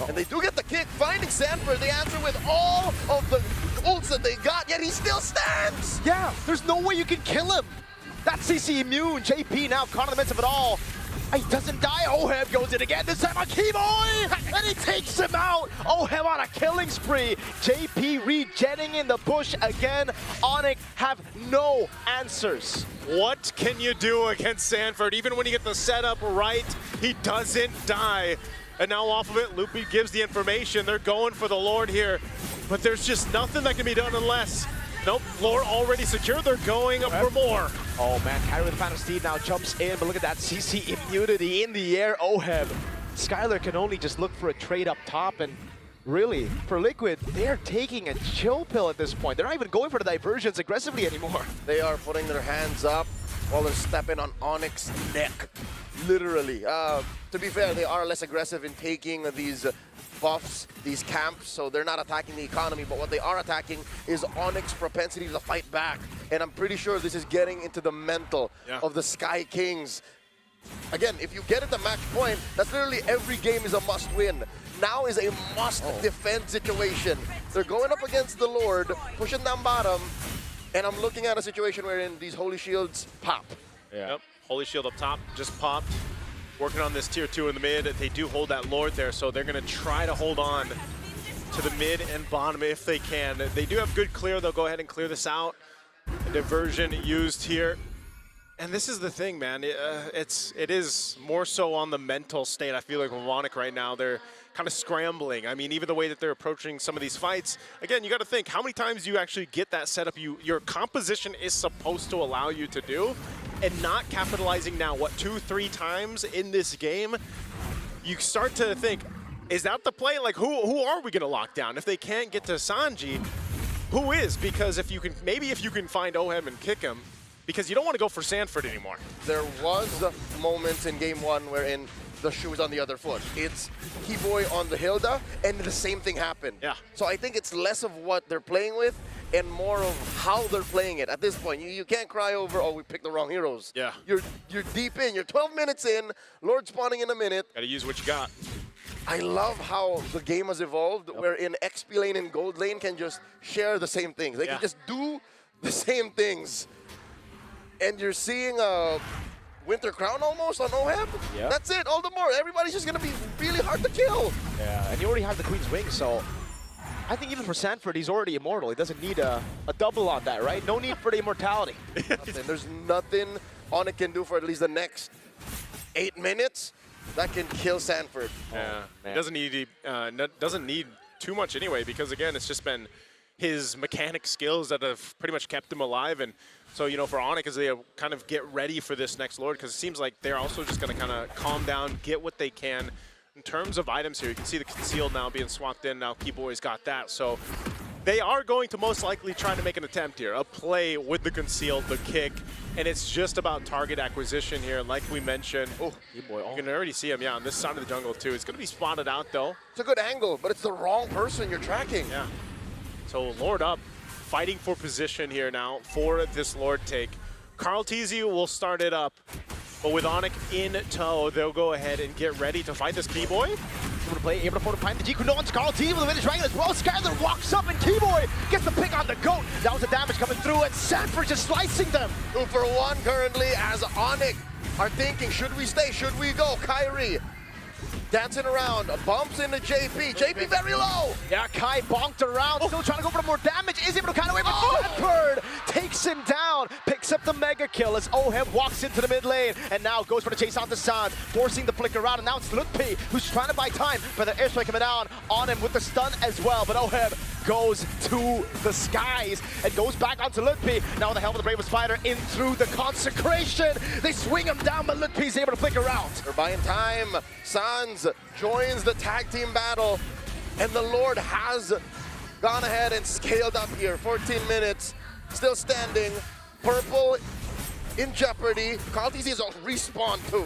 And they do get the kick, finding Sanford. They answer with all of the ults that they got, yet he still stands!
Yeah, there's no way you can kill him. That CC immune, JP now caught in the midst of it all. He doesn't die. Oheb goes in again. This time on Keyboy, and he takes him out. Oheb on a killing spree. JP regenning in the bush again. Onyx have no answers.
What can you do against Sanford? Even when you get the setup right, he doesn't die. And now off of it, Loopy gives the information. They're going for the Lord here, but there's just nothing that can be done unless. Nope, Lord already secured. They're going up for more.
Oh man, Kyrie with the Phantom Steed now jumps in, but look at that CC immunity in the air. Oheb. Skylar can only just look for a trade up top, and really, for Liquid, they're taking a chill pill at this point. They're not even going for the diversions aggressively anymore.
They are putting their hands up while they're stepping on Onyx's neck, literally. To be fair, they are less aggressive in taking these buffs, these camps, so they're not attacking the economy, but what they are attacking is Onyx's propensity to fight back. And I'm pretty sure this is getting into the mental of the Sky Kings. Again, if you get at the match point, that's literally every game is a must win. Now is a must defend situation. They're going up against the Lord, pushing down bottom, and I'm looking at a situation wherein these Holy Shields pop.
Yep, Holy Shield up top, just popped. Working on this tier 2 in the mid. They do hold that Lord there, so they're going to try to hold on to the mid and bottom if they can. They do have good clear. They'll go ahead and clear this out. A diversion used here. And this is the thing, man. It is more so on the mental state. I feel like with Onyx right now, they're kind of scrambling. I mean, even the way that they're approaching some of these fights, again, you got to think, how many times do you actually get that setup your composition is supposed to allow you to do, and not capitalizing now, what, 2-3 times in this game? You start to think, is that the play? Like, who are we going to lock down? If they can't get to Sanji, who is? Because if you can, maybe if you can find Oheb and kick him, because you don't want to go for Sanford anymore.
There was a moment in game 1 wherein the shoe is on the other foot. It's Keyboy on the Hilda, and the same thing happened.
Yeah.
So I think it's less of what they're playing with and more of how they're playing it. At this point, you can't cry over, oh, we picked the wrong heroes.
Yeah.
You're deep in. You're 12 minutes in. Lord spawning in a minute.
Got to use what you got.
I love how the game has evolved, wherein XP lane and gold lane can just share the same things. They can just do the same things. And you're seeing a Winter Crown almost on Oheb.
Yeah.
That's it, all the more. Everybody's just going to be really hard to kill.
Yeah, and you already have the Queen's Wing, so I think even for Sanford, he's already immortal. He doesn't need a double on that, right? No need for the immortality.
There's nothing Onyx can do for at least the next 8 minutes that can kill Sanford.
Yeah, he doesn't need too much anyway, because again, it's just been his mechanic skills that have pretty much kept him alive. And so, you know, for Onyx, as they kind of get ready for this next Lord, because it seems like they're also just going to kind of calm down, get what they can. In terms of items here, you can see the concealed now being swapped in. Now Keyboy's got that. So they are going to most likely try to make an attempt here, a play with the concealed, the kick, and it's just about target acquisition here. Like we mentioned, you can already see him, on this side of the jungle too. It's going to be spotted out though.
It's a good angle, but it's the wrong person you're tracking.
Yeah. So Lord up, fighting for position here now for this Lord take. Carl TZ will start it up, but with Onyx in tow, they'll go ahead and get ready to fight this Keyboy.
Able to play, able to find the G. No one's Carl TZ with a Vintage Dragon as well. Skylar walks up and Keyboy gets the pick on the goat. That was the damage coming through, and Sanford just slicing them.
2 for 1 currently as Onyx are thinking, should we stay, should we go? Kyrie dancing around, bumps into JP. JP very low.
Yeah, Kai bonked around, still trying to go for more damage. Is able to kind of wave, but Sanford takes him down, picks up the mega kill as Oheb walks into the mid lane, and now goes for the chase onto Sans, forcing the flicker out, and now it's Lutpi who's trying to buy time, but the airstrike coming down on him with the stun as well, but Oheb goes to the skies and goes back onto Lutpi. Now with the help of the Bravest Fighter in through the consecration. They swing him down, but Lutpi's able to flicker out.
They're buying time. Sans joins the tag team battle, and the Lord has gone ahead and scaled up here. 14 minutes, still standing. Purple in jeopardy. Carl TZ is on respawn too.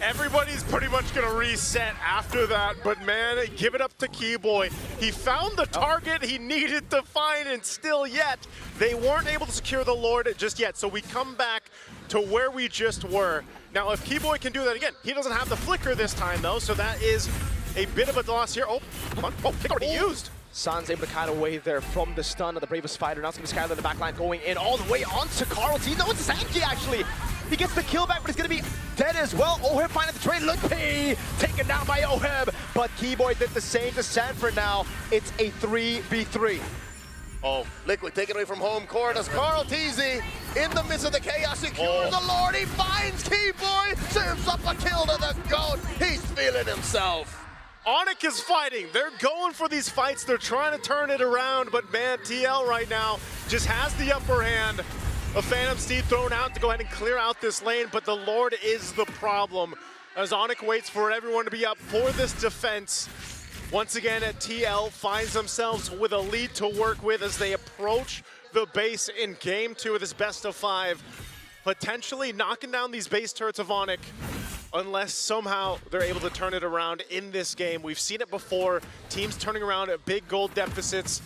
Everybody's pretty much going to reset after that, but man, give it up to Keyboy. He found the target he needed to find, and still yet, they weren't able to secure the Lord just yet. So we come back to where we just were. Now, if Keyboy can do that again, he doesn't have the flicker this time, though, so that is a bit of a loss here. Oh, come on. Oh, pick already used.
Sans able to kind of wave there from the stun of the Bravest Fighter. Now it's going to be Skylar in the backline going in all the way onto Carl T. No, it's Sanji actually. He gets the kill back, but he's gonna be dead as well. Oheb finding the trade. Lutpi taken down by Oheb, but Keyboy did the same to Sanford now. It's a 3v3.
Oh, Liquid taken away from home court as Carl Teasy in the midst of the chaos secures the Lord. He finds Keyboy, serves up a kill to the GOAT. He's feeling himself.
Onyx is fighting. They're going for these fights. They're trying to turn it around, but man, TL right now just has the upper hand. A Phantom Steed thrown out to go ahead and clear out this lane, but the Lord is the problem as Onyx waits for everyone to be up for this defense. Once again, TL finds themselves with a lead to work with as they approach the base in game 2 of this best of 5. Potentially knocking down these base turrets of Onyx unless somehow they're able to turn it around in this game. We've seen it before, teams turning around at big gold deficits.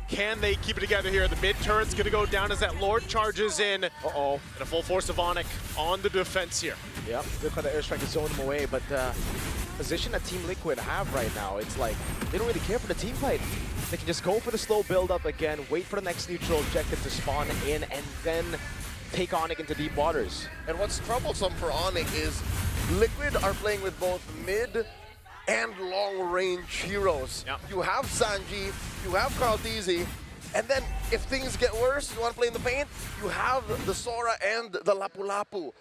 Can they keep it together here? The mid turret's gonna go down as that Lord charges in.
Uh-oh.
And a full force of Onyx on the defense here.
Yep, look how the airstrike to zone him away, but position that Team Liquid have right now, it's like they don't really care for the team fight. They can just go for the slow build-up again, wait for the next neutral objective to spawn in, and then take Onyx into deep waters.
And what's troublesome for Onyx is Liquid are playing with both mid and long-range heroes.
Yep.
You have Sanji, you have Carl Teasy, and then if things get worse, you want to play in the paint, you have the Sora and the Lapu Lapu.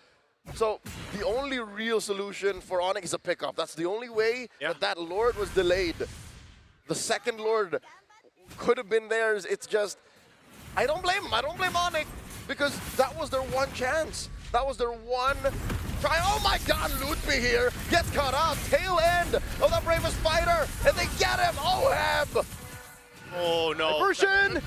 So the only real solution for Onyx is a pickoff. That's the only way that Lord was delayed. The second Lord could have been theirs. It's just, I don't blame him. I don't blame Onyx because that was their one chance. That was their one try. Oh my God, Lutpi here gets caught up. Tail end of the Bravest Fighter, and they get him. Oheb.
Oh no.
Diversion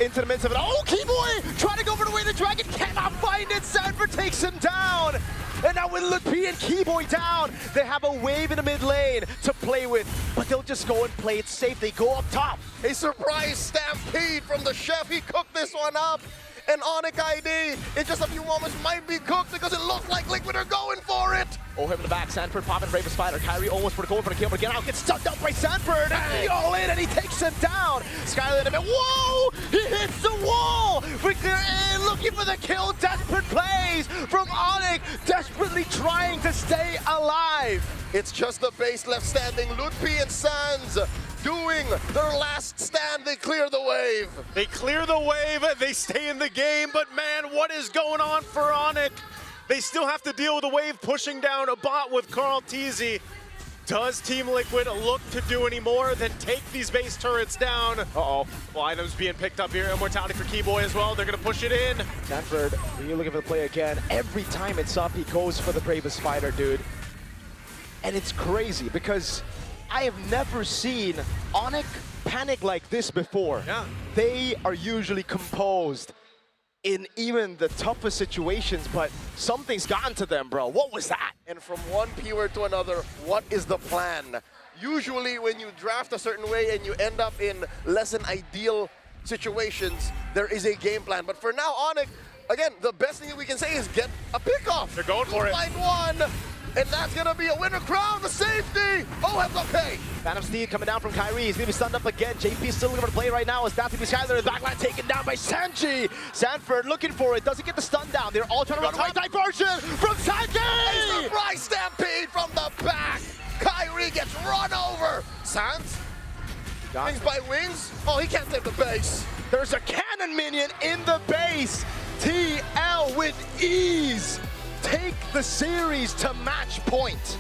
into the midst of it. Oh, Keyboy trying to go for the way the dragon cannot find it. Sanford takes him down. And now with Lutpi and Keyboy down, they have a wave in the mid lane to play with, but they'll just go and play it safe. They go up top.
A surprise stampede from the chef. He cooked this one up. And Onyx ID in just a few moments might be cooked because it looks like Liquid are going for it.
Oheb in the back, Sanford popping Bravest Fighter. Kyrie almost for the goal for the kill, but again, out gets stunned up by Sanford. And he all in, and he takes him down. Skyler in a bit. Whoa! He hits the wall! Victor in looking for the kill. Desperate plays from Onyx, desperately trying to stay alive.
It's just the base left standing. Lutpi and Sans doing their last stand. They clear the wave.
They clear the wave, they stay in the game, but man, what is going on for Onyx? They still have to deal with the wave pushing down a bot with Carl Teasy. Does Team Liquid look to do any more than take these base turrets down?
Uh-oh.
Well, items being picked up here. Immortality for Keyboy as well. They're going to push it in.
Sanford, when you're looking for the play again, every time it's up, he goes for the Bravest Fighter, dude. And it's crazy because I have never seen Onyx panic like this before.
Yeah.
They are usually composed in even the toughest situations, but something's gotten to them, bro. What was that?
And from one P-word to another, what is the plan? Usually when you draft a certain way and you end up in less than ideal situations, there is a game plan. But for now, Onyx, again, the best thing we can say is get a pick-off.
They're going for it.
Find one. And that's gonna be a winner crown, the safety! Oh, it's okay!
Phantom Steed coming down from Kyrie. He's gonna be stunned up again. JP still looking for the play right now as that's gonna be Skyler in the backline taken down by Sanji. Sanford looking for it, doesn't get the stun down. They're all trying to run away. Diversion from Sanji!
A surprise stampede from the back! Kyrie gets run over! Sans? Wings by wings? Oh, he can't save the base.
There's a cannon minion in the base. TL with ease. Take the series to match point.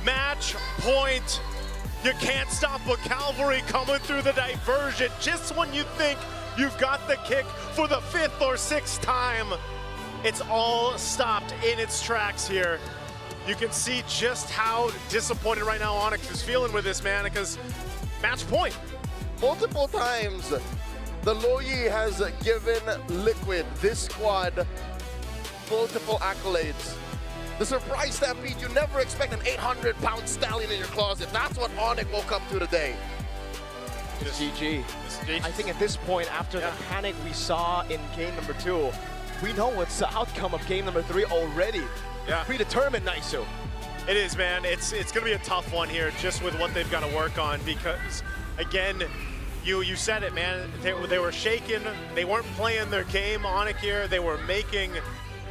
Match point. You can't stop a cavalry coming through the diversion just when you think you've got the kick for the 5th or 6th time. It's all stopped in its tracks here. You can see just how disappointed right now Onyx is feeling with this, man, because match point.
Multiple times, the Loyi has given Liquid, this squad, multiple accolades. The surprise stampede, you never expect an 800-pound stallion in your closet. That's what Onyx woke up to today.
It's GG. I think at this point, after the panic we saw in game number 2, we know what's the outcome of game number 3 already.
Yeah.
Predetermined, Naisu.
It is, man. It's going to be a tough one here just with what they've got to work on because, again, you said it, man. They were shaken. They weren't playing their game, Onyx here. They were making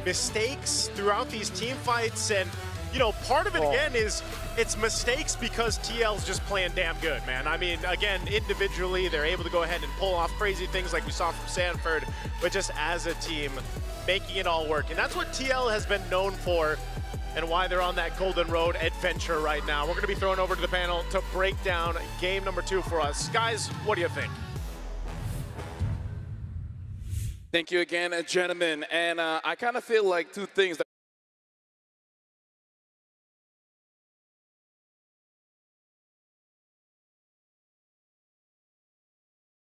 mistakes throughout these team fights, and you know, part of it again is it's mistakes because TL's just playing damn good, man. I mean, again, individually, they're able to go ahead and pull off crazy things like we saw from Sanford, but just as a team, making it all work. And that's what TL has been known for and why they're on that Golden Road adventure right now. We're going to be thrown over to the panel to break down game number 2 for us. Guys, what do you think?
Thank you again, gentlemen. And I kind of feel like two things that